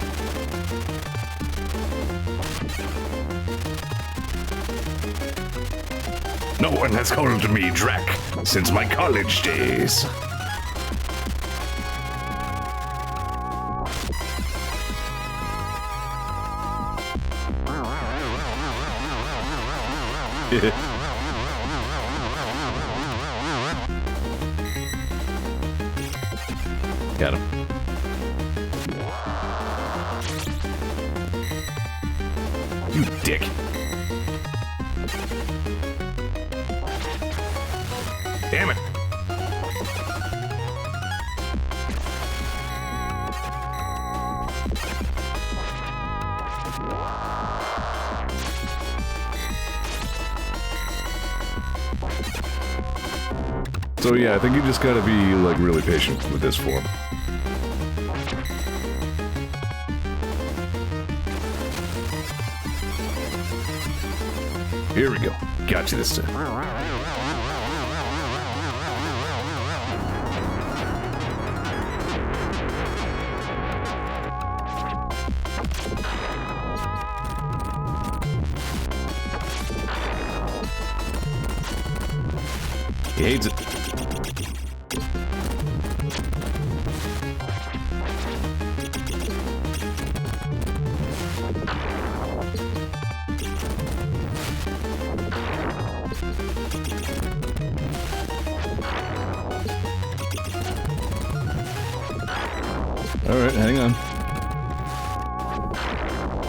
No one has called me Drac since my college days. Got him. You dick. Damn it. So yeah, I think you just gotta be, like, really patient with this form. Here we go. Got you this time. He hates it. Alright, hang on.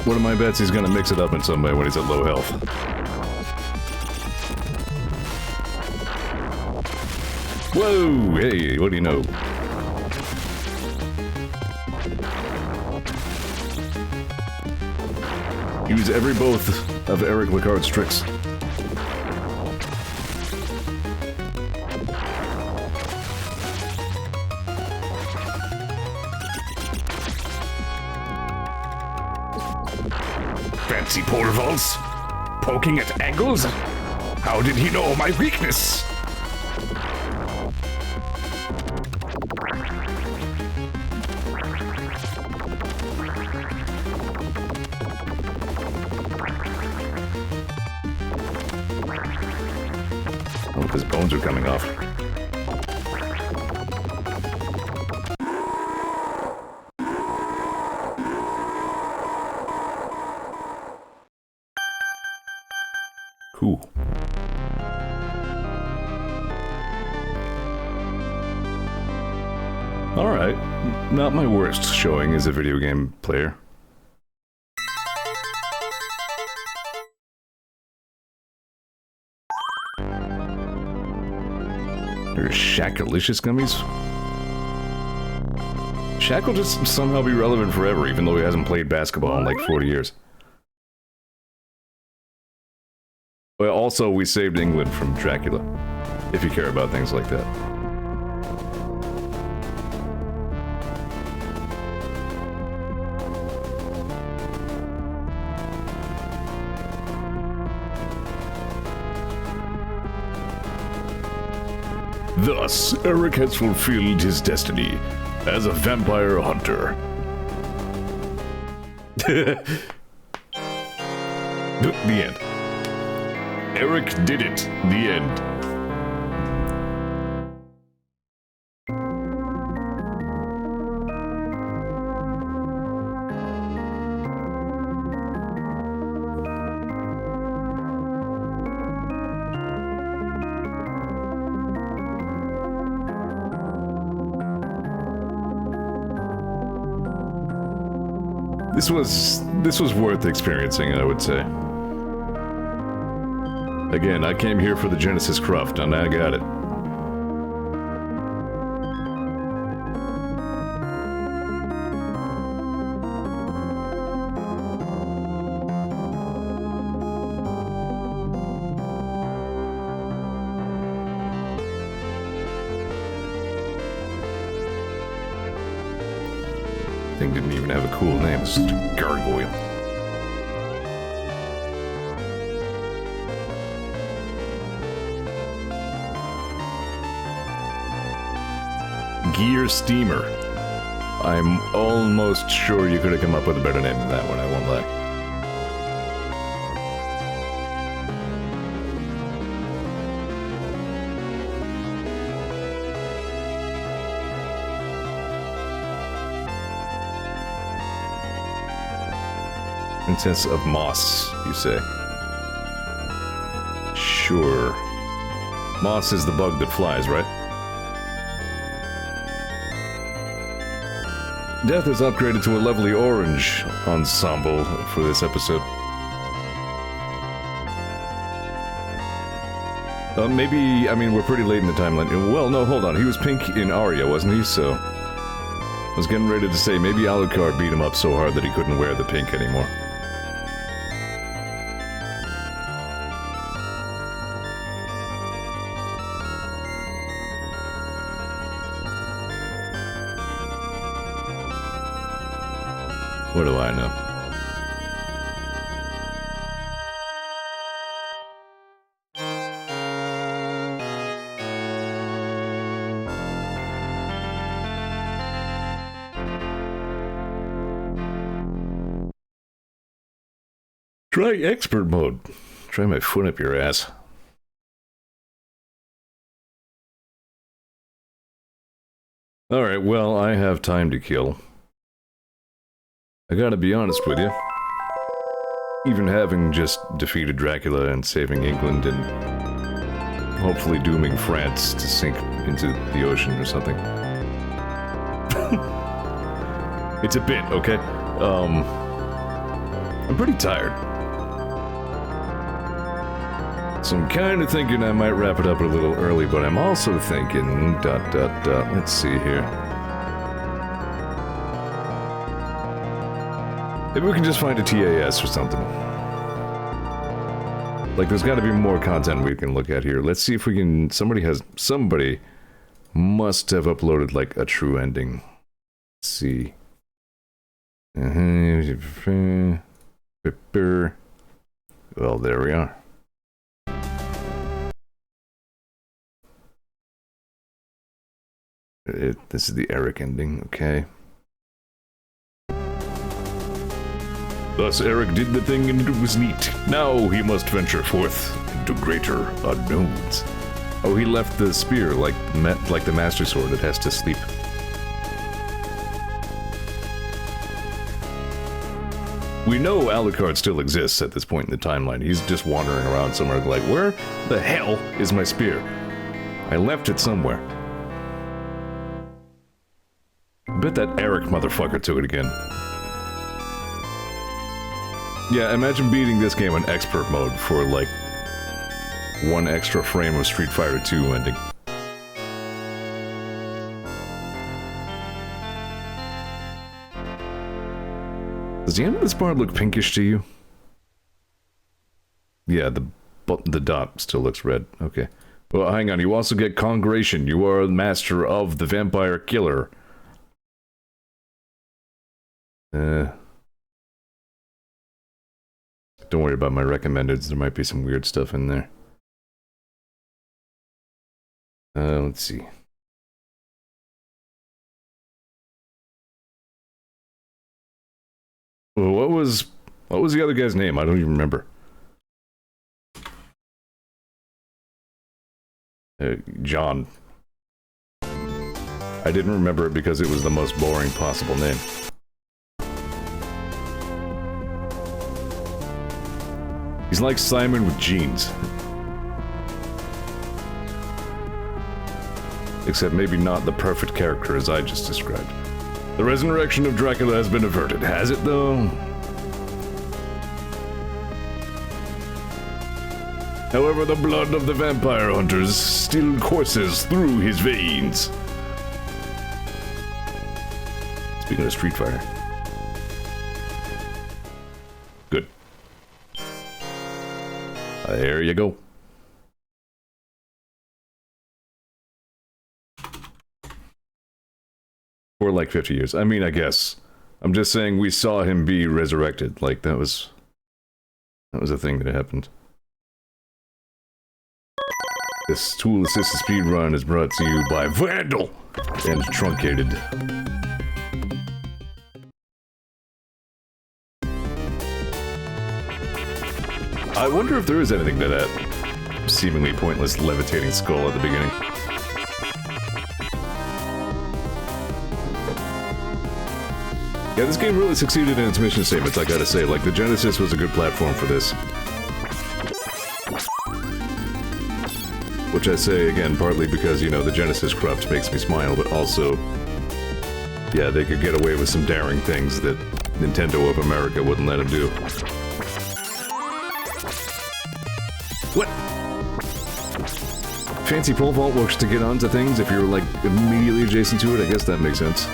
One of my bets he's gonna mix it up in some way when he's at low health. Whoa! Hey, what do you know? Use every both of Eric Licard's tricks. fancy pole vaults? Poking at angles? How did he know my weakness? Oh, his bones are coming off. Cool. Alright, not my worst showing as a video game player. There's Shackalicious gummies? Shaq will just somehow be relevant forever, even though he hasn't played basketball in like 40 years. Well, also, we saved England from Dracula, if you care about things like that. Thus, Eric has fulfilled his destiny as a vampire hunter. The end. Eric did it. The end. This was worth experiencing, I would say. Again, I came here for the Genesis Cruft, and I got it. Thing didn't even have a cool name, it's just a gargoyle. Gear Steamer. I'm almost sure you could have come up with a better name than that one, I won't lie. Princess of Moss, you say? Sure. Moss is the bug that flies, right? Death is upgraded to a lovely orange ensemble for this episode. Maybe, I mean, we're pretty late in the timeline. Well, no, hold on. He was pink in Aria, wasn't he? So, I was getting ready to say, maybe Alucard beat him up so hard that he couldn't wear the pink anymore. What do I know? Try expert mode. Try my foot up your ass. Alright, well, I have time to kill. I gotta be honest with you. Even having just defeated Dracula and saving England and hopefully dooming France to sink into the ocean or something. It's a bit, okay? I'm pretty tired. So I'm kind of thinking I might wrap it up a little early, but I'm also thinking... Let's see here. Maybe we can just find a TAS or something. Like, there's got to be more content we can look at here. Let's see if we can... Somebody must have uploaded, like, a true ending. Let's see. Fair Well, there we are. This is the Eric ending, okay. Thus Eric did the thing and it was neat. Now he must venture forth into greater unknowns. Oh, he left the spear like the Master Sword. It has to sleep. We know Alucard still exists at this point in the timeline. He's just wandering around somewhere like, where the hell is my spear? I left it somewhere. I bet that Eric motherfucker took it again. Yeah, imagine beating this game on expert mode for like 1 extra frame of Street Fighter 2 ending. Does the end of this bar look pinkish to you? Yeah, the dot still looks red. Okay. Well, hang on. You also get Congregation. You are the master of the vampire killer. Don't worry about my recommendeds. There might be some weird stuff in there. Let's see. Well, what was the other guy's name? I don't even remember. John. I didn't remember it because it was the most boring possible name. He's like Simon with jeans. Except maybe not the perfect character as I just described. The resurrection of Dracula has been averted, has it though? However, the blood of the vampire hunters still courses through his veins. Speaking of Street Fighter. Good. There you go. For like 50 years. I mean, I guess. I'm just saying we saw him be resurrected. Like, that was a thing that happened. This tool-assisted speedrun is brought to you by Vandal and Truncated. I wonder if there is anything to that seemingly pointless levitating skull at the beginning. Yeah, this game really succeeded in its mission statements, I gotta say. Like, the Genesis was a good platform for this. Which I say, again, partly because, you know, the Genesis corrupt makes me smile, but also, yeah, they could get away with some daring things that Nintendo of America wouldn't let them do. What? Fancy pole vault works to get onto things if you're, like, immediately adjacent to it? I guess that makes sense.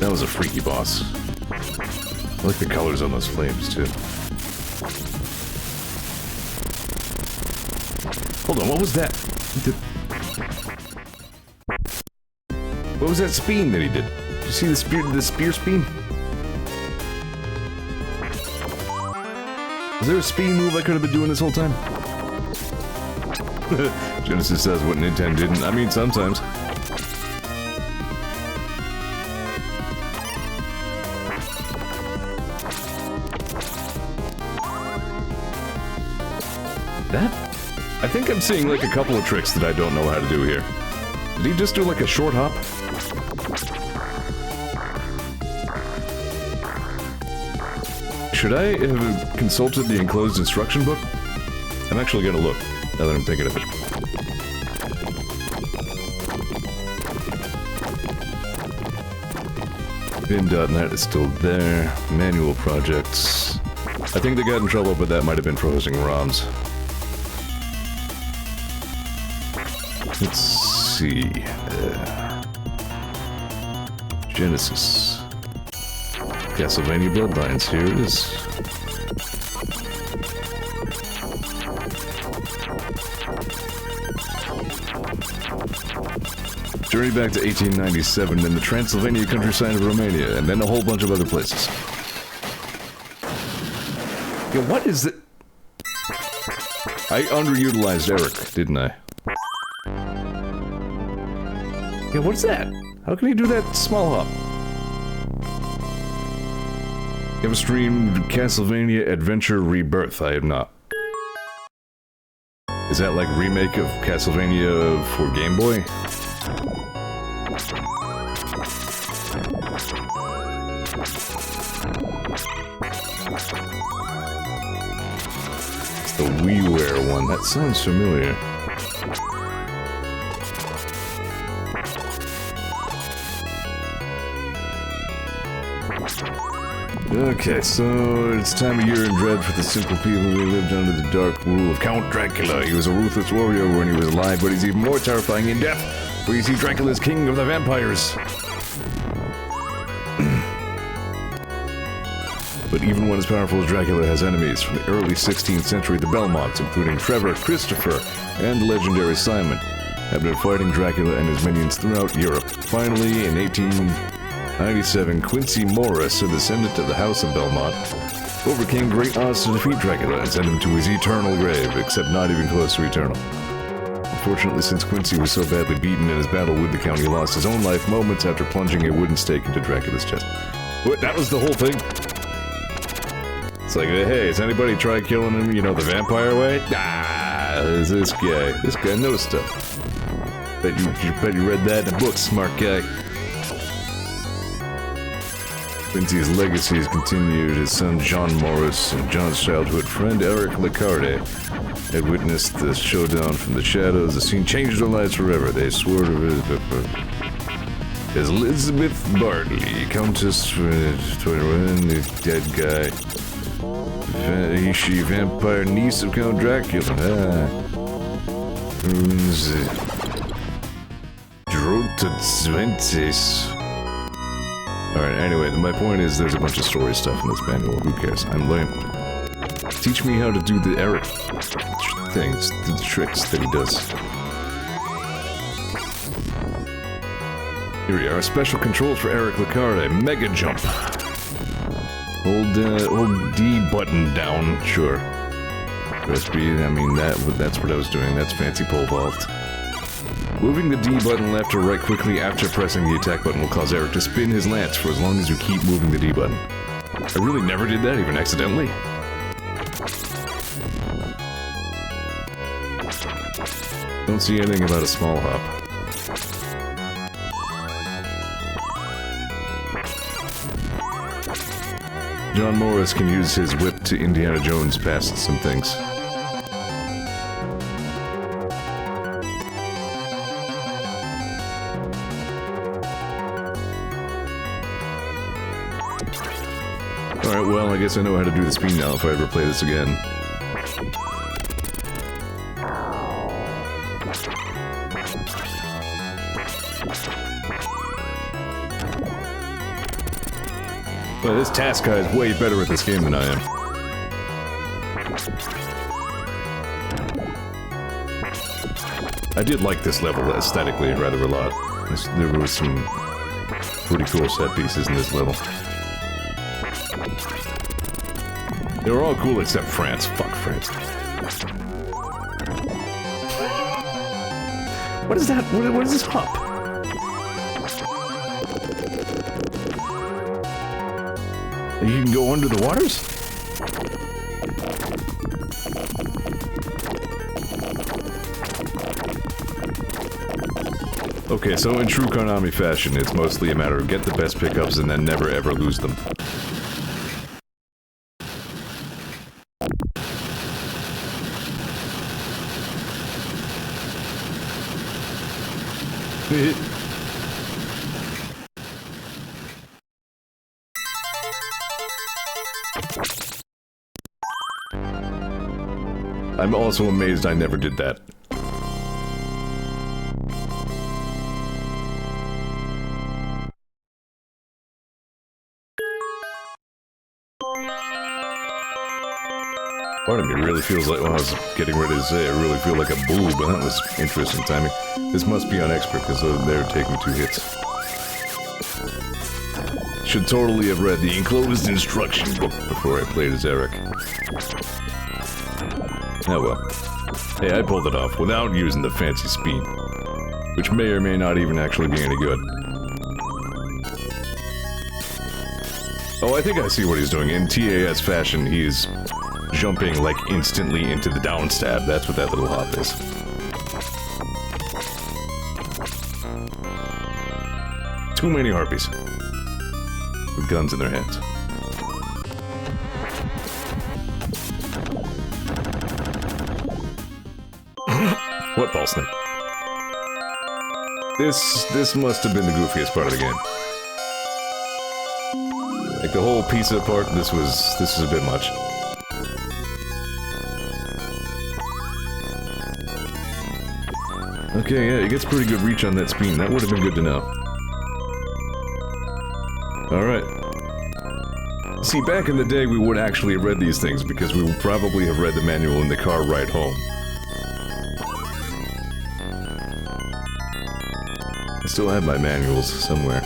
That was a freaky boss. I like the colors on those flames, too. Hold on, what was that? What was that spin that he did? Did you see the spear spin? Was there a speed move I could have been doing this whole time? Genesis says what Nintendo didn't. I mean, sometimes. I think I'm seeing like a couple of tricks that I don't know how to do here. Did he just do like a short hop? Should I have consulted the enclosed instruction book? I'm actually gonna look, now that I'm thinking of it. Bin.net is still there. Manual projects. I think they got in trouble, but that might have been for hosting ROMs. Let's see. Genesis. Castlevania Bloodlines. Here it is. Journey back to 1897, then the Transylvania countryside of Romania, and then a whole bunch of other places. Yeah, what is it? I underutilized Eric, didn't I? Yeah, what's that? How can he do that small hop? You ever streamed Castlevania Adventure Rebirth? I have not. Is that like remake of Castlevania for Game Boy? It's the WiiWare one. That sounds familiar. Okay, so it's time of year in dread for the simple people who lived under the dark rule of Count Dracula. He was a ruthless warrior when he was alive, but he's even more terrifying in death, where you see Dracula's king of the vampires. But even when as powerful as Dracula has enemies from the early 16th century, the Belmonts, including Trevor, Christopher, and the legendary Simon, have been fighting Dracula and his minions throughout Europe. Finally, in 1897, Quincy Morris, a descendant of the House of Belmont, overcame great odds to defeat Dracula and send him to his eternal grave, except not even close to eternal. Unfortunately, since Quincy was so badly beaten in his battle with the Count, he lost his own life moments after plunging a wooden stake into Dracula's chest. What? That was the whole thing? It's like, hey, has anybody tried killing him, you know, the vampire way? Ah, this guy knows stuff. Bet you read that in a book, smart guy. Quincy's legacy has continued. His son John Morris and John's childhood friend Eric Lecarde had witnessed the showdown from the shadows. The scene changed their lives forever. They swore to as Elizabeth Bartley, Countess 21, the dead guy. She vampire niece of Count Dracula. Alright, anyway, my point is there's a bunch of story stuff in this manual. Who cares? I'm learning. Teach me how to do the Eric things, the tricks that he does. Here we are. Special controls for Eric Lecarde. Mega jump. Hold D button down, sure. Press B, I mean, that's what I was doing. That's fancy pole vault. Moving the D button left or right quickly after pressing the attack button will cause Eric to spin his lance for as long as you keep moving the D button. I really never did that, even accidentally. Don't see anything about a small hop. John Morris can use his whip to Indiana Jones past some things. Alright, well, I guess I know how to do the speed now if I ever play this again. Well, this task guy is way better at this game than I am. I did like this level aesthetically rather a lot. There was some pretty cool set pieces in this level. They were all cool except France. Fuck France. What is that? What is this hop? You can go under the waters? Okay, so in true Konami fashion, it's mostly a matter of get the best pickups and then never ever lose them. I'm also amazed I never did that. Part of me really feels like, well, I was getting ready to say, I really feel like a boob, but that was interesting timing. This must be on expert, because they're taking 2 hits. Should totally have read the enclosed instruction book before I played as Eric. Oh well. Hey, I pulled it off without using the fancy speed. Which may or may not even actually be any good. Oh, I think I see what he's doing. In TAS fashion, he's jumping, like, instantly into the down stab. That's what that little hop is. Too many harpies. With guns in their hands. What ball snake? This must have been the goofiest part of the game. Like the whole pizza part, this is a bit much. Okay, yeah, he gets pretty good reach on that spin. That would have been good to know. Alright. See, back in the day, we would actually have read these things, because we would probably have read the manual in the car ride home. I still have my manuals somewhere.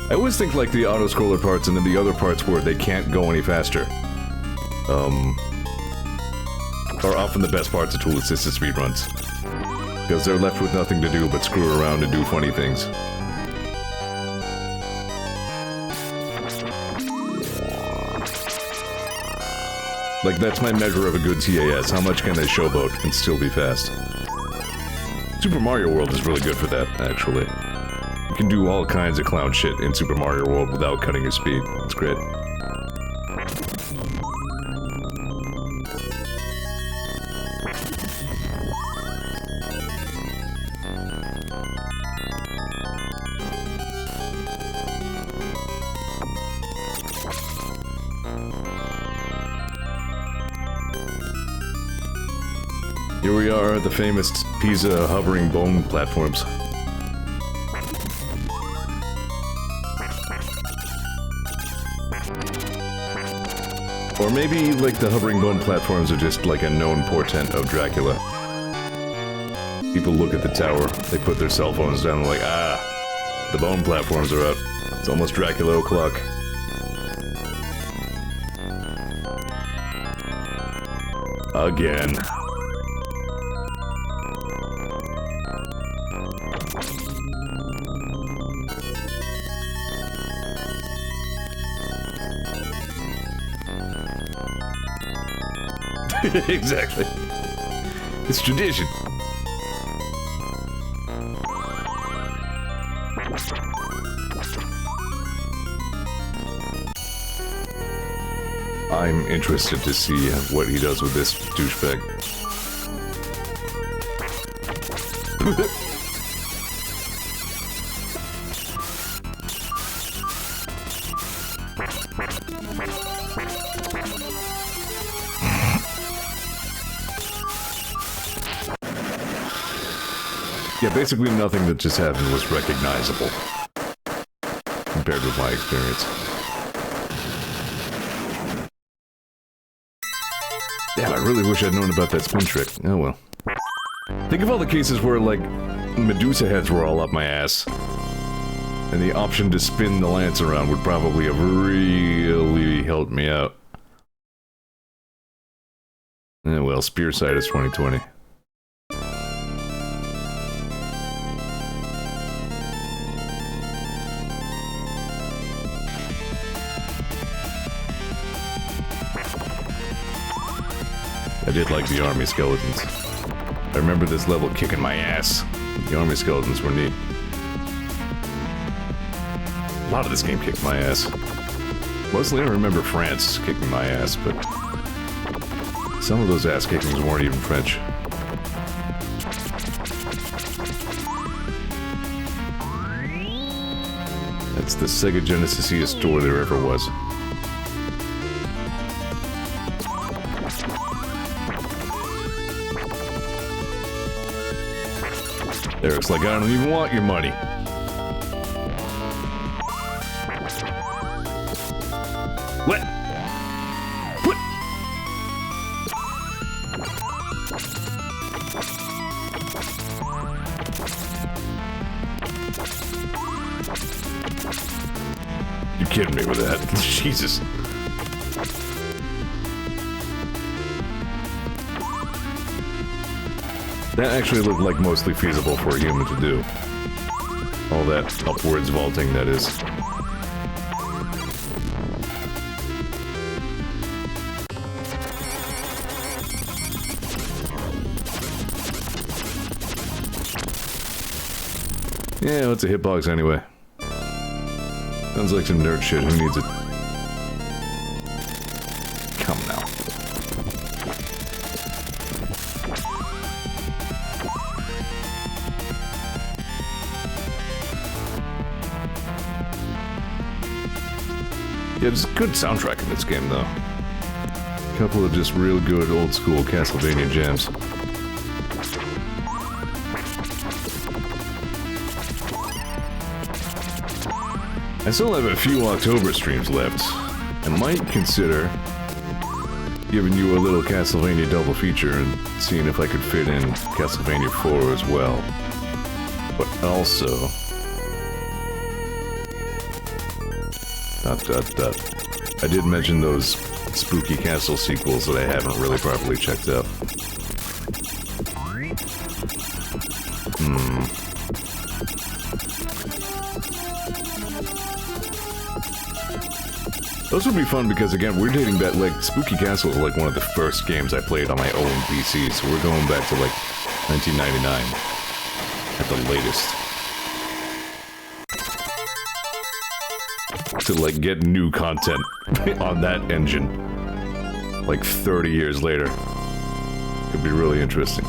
I always think like the auto-scroller parts and then the other parts where they can't go any faster, are often the best parts of tool-assisted speedruns. Because they're left with nothing to do but screw around and do funny things. Like, that's my measure of a good TAS. How much can they showboat and still be fast? Super Mario World is really good for that, actually. You can do all kinds of clown shit in Super Mario World without cutting your speed. It's great. Here we are at the famous Pisa hovering bone platforms. Or maybe, like, the hovering bone platforms are just like a known portent of Dracula. People look at the tower, they put their cell phones down and like, ah, the bone platforms are up. It's almost Dracula o'clock. Again. Exactly. It's tradition. I'm interested to see what he does with this douchebag. Yeah, basically nothing that just happened was recognizable, compared with my experience. Damn, I really wish I'd known about that spin trick. Oh well. Think of all the cases where, like, Medusa heads were all up my ass, and the option to spin the lance around would probably have really helped me out. Eh, well, Spearside is 2020. I did like the army skeletons. I remember this level kicking my ass. The army skeletons were neat. A lot of this game kicked my ass. Mostly I remember France kicking my ass, but some of those ass kickings weren't even French. That's the Sega Genesis-iest store there ever was. Eric's like, I don't even want your money. kidding me with that. Jesus. That actually looked like mostly feasible for a human to do. All that upwards vaulting, that is. Yeah, what's a hitbox anyway? Sounds like some nerd shit. Who needs it? Come now. Yeah, there's a good soundtrack in this game, though. A couple of just real good old-school Castlevania jams. I still have a few October streams left, and might consider giving you a little Castlevania double feature and seeing if I could fit in Castlevania 4 as well. But also... I did mention those Spooky Castle sequels that I haven't really properly checked out. Those would be fun because, again, we're dating back, like, Spooky Castle is like one of the first games I played on my own PC, so we're going back to, like, 1999 at the latest. To, like, get new content on that engine, like, 30 years later. Could be really interesting.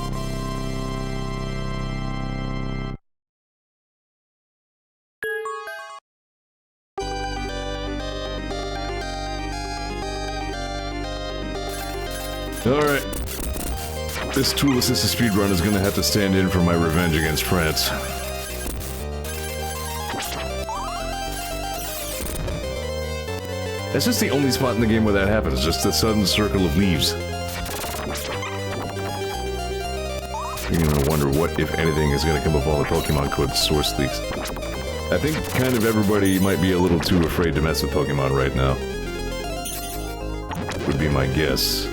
Alright. This tool-assisted speedrun is gonna have to stand in for my revenge against France. That's just the only spot in the game where that happens, just a sudden circle of leaves. You're gonna wonder what, if anything, is gonna come of all the Pokemon Code source leaks. I think kind of everybody might be a little too afraid to mess with Pokemon right now. Would be my guess.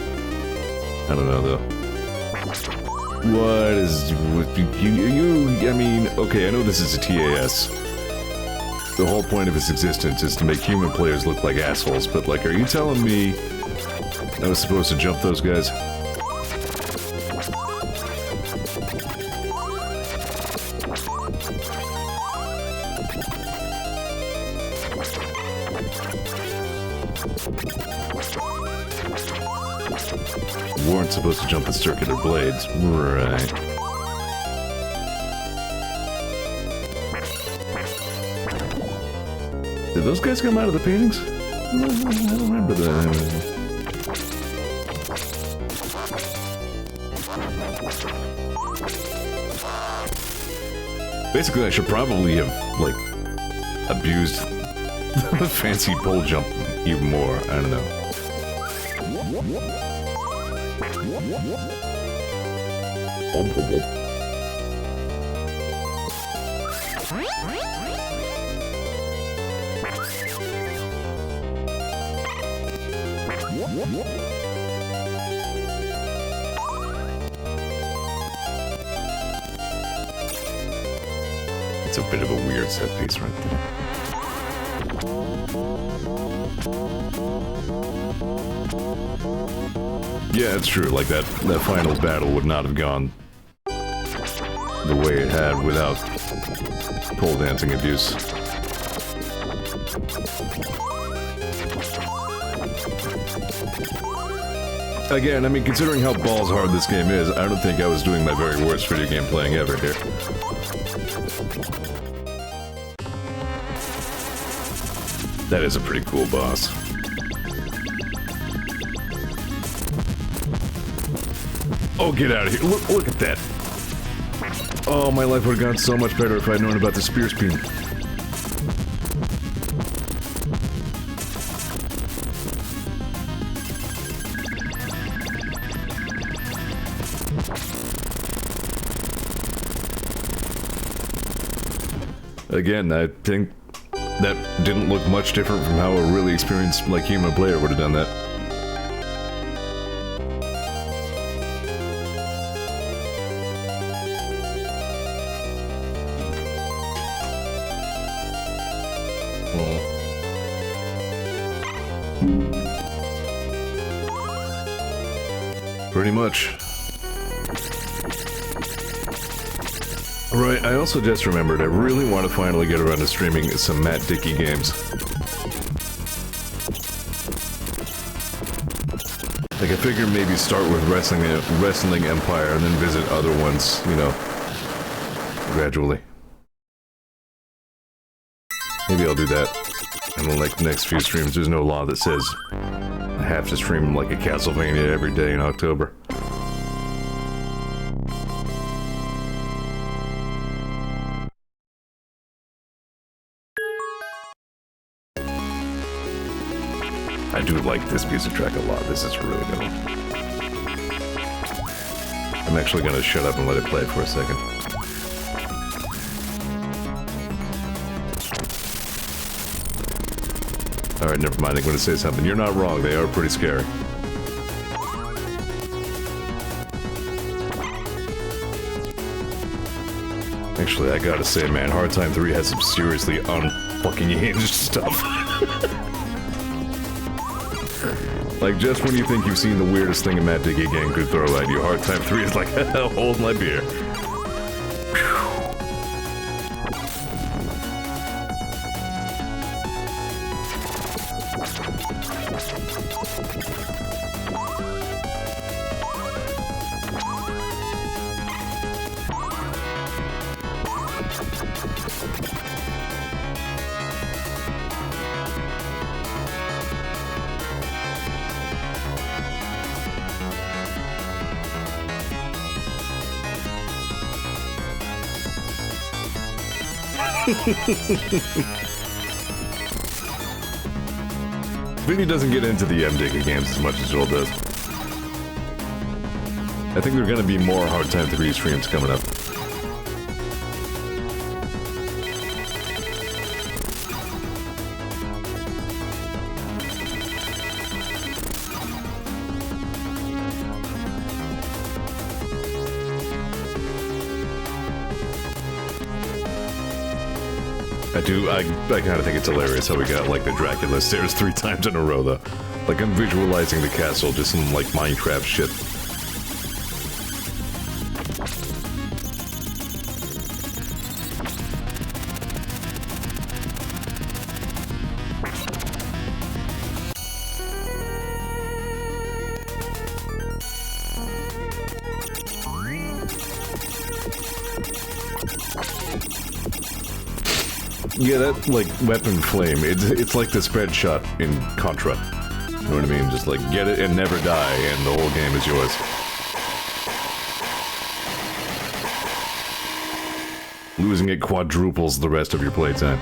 I don't know, though. What is... I mean, okay, I know this is a TAS. The whole point of its existence is to make human players look like assholes, but, like, are you telling me I was supposed to jump those guys? Weren't supposed to jump the circular blades. Right. Did those guys come out of the paintings? I don't remember that. Basically, I should probably have, like, abused the fancy pole jump even more. I don't know. It's a bit of a weird set piece right there. Yeah, it's true. Like, that final battle would not have gone the way it had without pole dancing abuse. Again, I mean, considering how balls hard this game is, I don't think I was doing my very worst video game playing ever here. That is a pretty cool boss. Oh, get out of here. Look at that. Oh, my life would have gone so much better if I'd known about the spear spin. Again, I think that didn't look much different from how a really experienced, like, human player would have done that. Pretty much. Right, I also just remembered I really want to finally get around to streaming some Matt Dickey games. Like, I figured maybe start with Wrestling Empire and then visit other ones, you know, gradually. Maybe I'll do that. And then, like, the next few streams, there's no law that says I have to stream, like, a Castlevania every day in October. I do like this piece of track a lot. This is really good. I'm actually gonna shut up and let it play for a second. Alright, never mind. I'm gonna say something. You're not wrong. They are pretty scary. Actually, I gotta say, man, Hard Time 3 has some seriously unfucking hinged stuff. Like, just when you think you've seen the weirdest thing a Matt Dickey game could throw at you, Hard Time 3 is like, hold my beer. Vinny doesn't get into the M. Dickey games as much as Joel does. I think there are gonna be more Hard Time 3 streams coming up. I kind of think it's hilarious how we got, like, the Dracula stairs 3 times in a row, though. Like, I'm visualizing the castle, just some, like, Minecraft shit. Yeah, that, like, weapon flame, it's like the spread shot in Contra. You know what I mean? Just, like, get it and never die, and the whole game is yours. Losing it quadruples the rest of your playtime.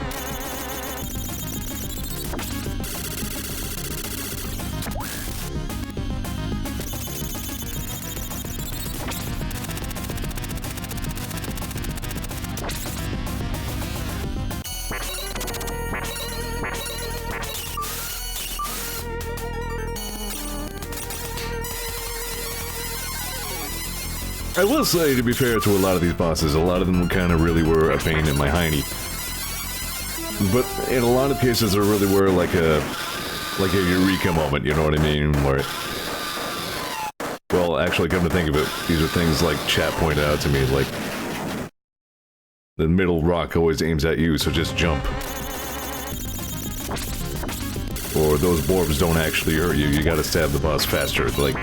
I will say, to be fair to a lot of these bosses, a lot of them kind of really were a pain in my hiney. But in a lot of cases, there really were like a eureka moment, you know what I mean? Where, well, actually, come to think of it, these are things like chat pointed out to me, like, the middle rock always aims at you, so just jump. Or those borbs don't actually hurt you, you gotta stab the boss faster, like...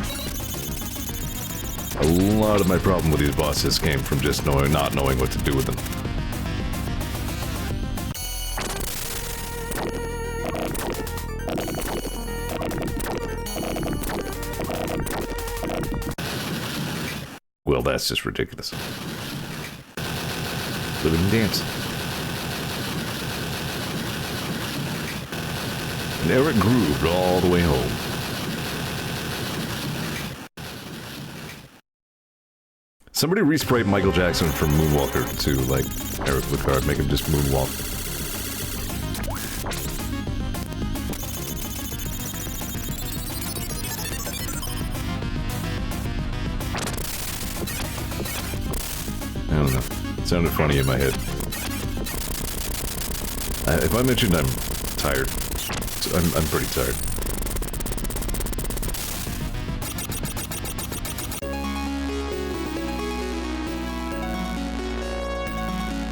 A lot of my problem with these bosses came from just not knowing what to do with them. Well, that's just ridiculous. Living and dance. And Eric grooved all the way home. Somebody resprayed Michael Jackson from Moonwalker to, like, Eric Lucard, make him just moonwalk. don't know. It sounded funny in my head. If I mentioned I'm tired, I'm pretty tired.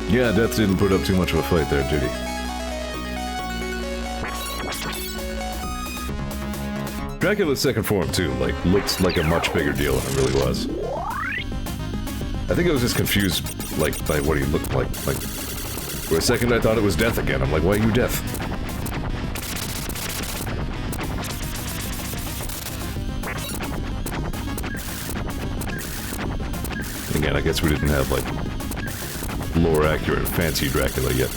Yeah, Death didn't put up too much of a fight there, did he? Dracula's second form, too, like, looks like a much bigger deal than it really was. I think I was just confused, like, by what he looked like. Like, for a second I thought it was Death again. I'm like, why are you Death? Again, I guess we didn't have, like, lore-accurate, fancy Dracula yet.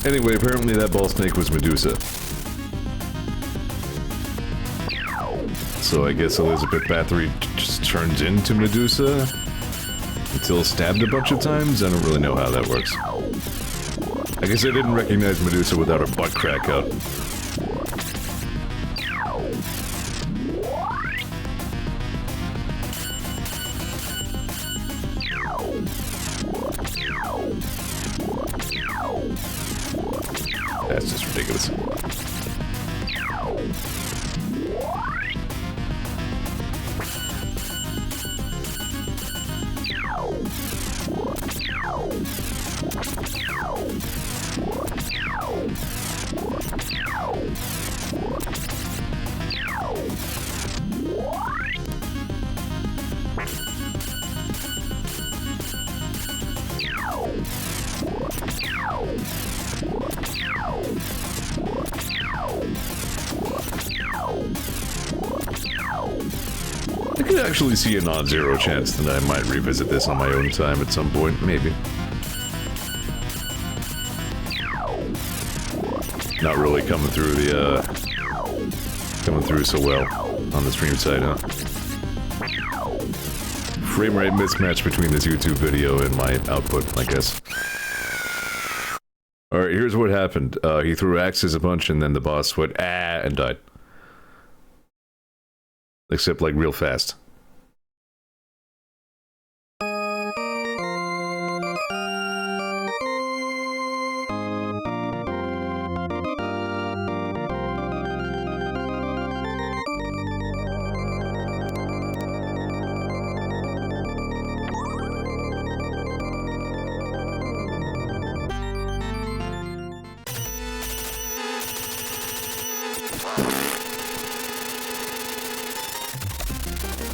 Anyway, apparently that ball snake was Medusa. So I guess Elizabeth Bathory just turns into Medusa until stabbed a bunch of times? I don't really know how that works. I guess I didn't recognize Medusa without her butt crack out. That's just ridiculous. I could actually see a non-zero chance that I might revisit this on my own time at some point, maybe. Not really coming through the, coming through so well on the stream side, huh? Frame rate mismatch between this YouTube video and my output, I guess. Alright, here's what happened. He threw axes a bunch and then the boss went, ah, and died. Except, like, real fast.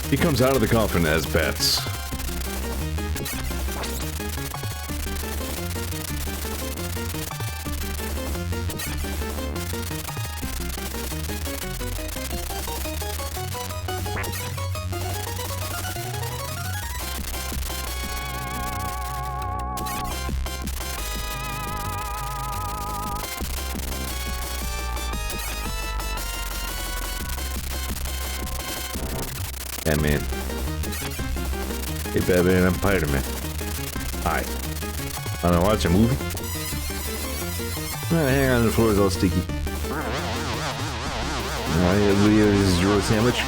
He comes out of the coffin as Bats. Yeah, man. Hey, Batman, I'm Spider-Man. Hi. Wanna watch a movie? Hang on, the floor is all sticky. Alright, this is your sandwich.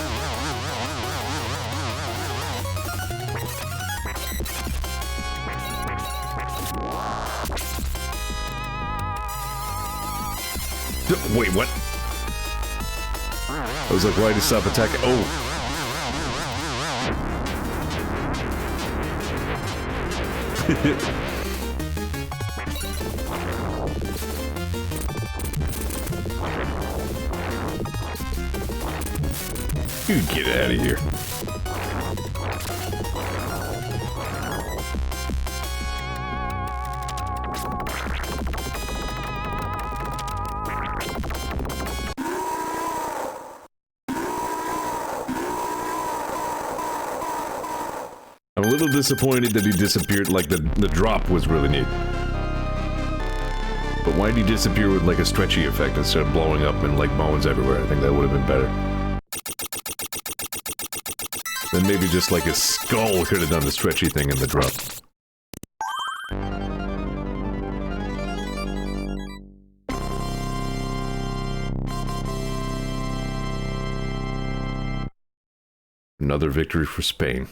Wait, what? I was like, why did he stop attacking? Oh! You get out of here. I'm a little disappointed that he disappeared, like the drop was really neat. But why did he disappear with like a stretchy effect instead of blowing up and like bones everywhere? I think that would have been better. Then maybe just like his skull could have done the stretchy thing in the drop. Another victory for Spain.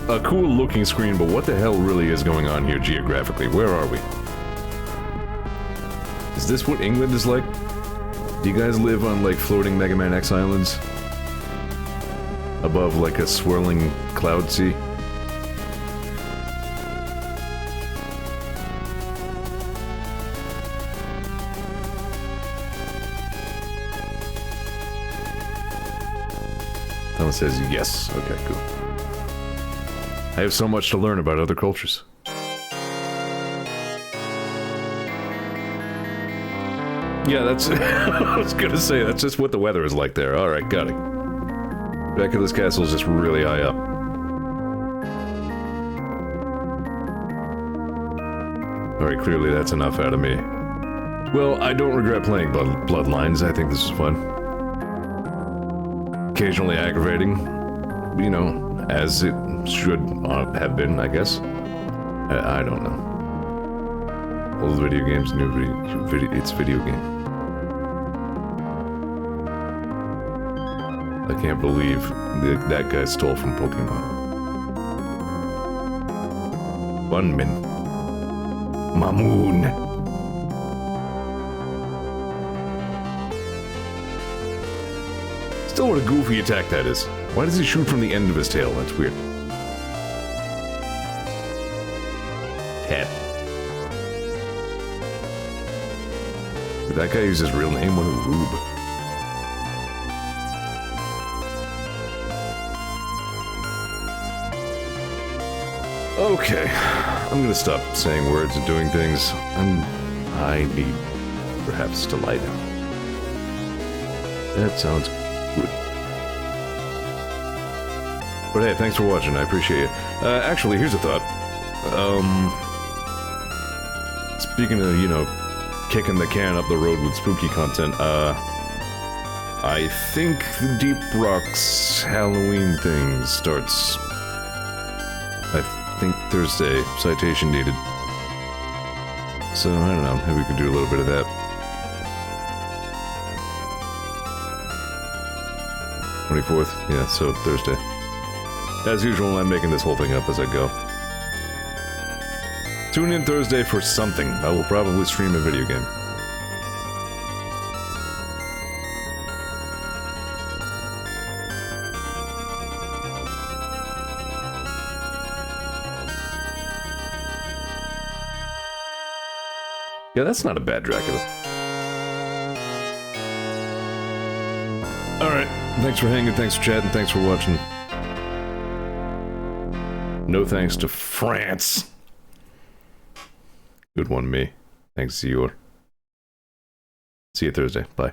A cool looking screen, but what the hell really is going on here geographically? Where are we? Is this what England is like? Do you guys live on like floating Mega Man X islands? Above like a swirling cloud sea? Someone says yes. Okay, cool. I have so much to learn about other cultures. Yeah, that's... I was gonna say, that's just what the weather is like there. Alright, got it. Dracula's castle is just really high up. Alright, clearly that's enough out of me. Well, I don't regret playing Bloodlines. I think this is fun. Occasionally aggravating. You know, as it should have been, I guess. I don't know. Old video games, new video, it's video game. I can't believe that guy stole from Pokemon. Bunmin. Mamoon. Still what a goofy attack that is. Why does he shoot from the end of his tail? That's weird. Ted. Did that guy use his real name? What a rube. Okay, I'm gonna stop saying words and doing things. I need perhaps to lie down. That sounds good. But hey, thanks for watching, I appreciate it. Actually, here's a thought. Speaking of, you know, kicking the can up the road with spooky content, I think the Deep Rocks Halloween thing starts... I think Thursday. Citation needed. So, I don't know, maybe we could do a little bit of that. 24th? Yeah, so Thursday. As usual, I'm making this whole thing up as I go. Tune in Thursday for something. I will probably stream a video game. Yeah, that's not a bad Dracula. Alright, thanks for hanging, thanks for chatting, thanks for watching. No thanks to France. Good one, me. Thanks, Zeor. See you Thursday. Bye.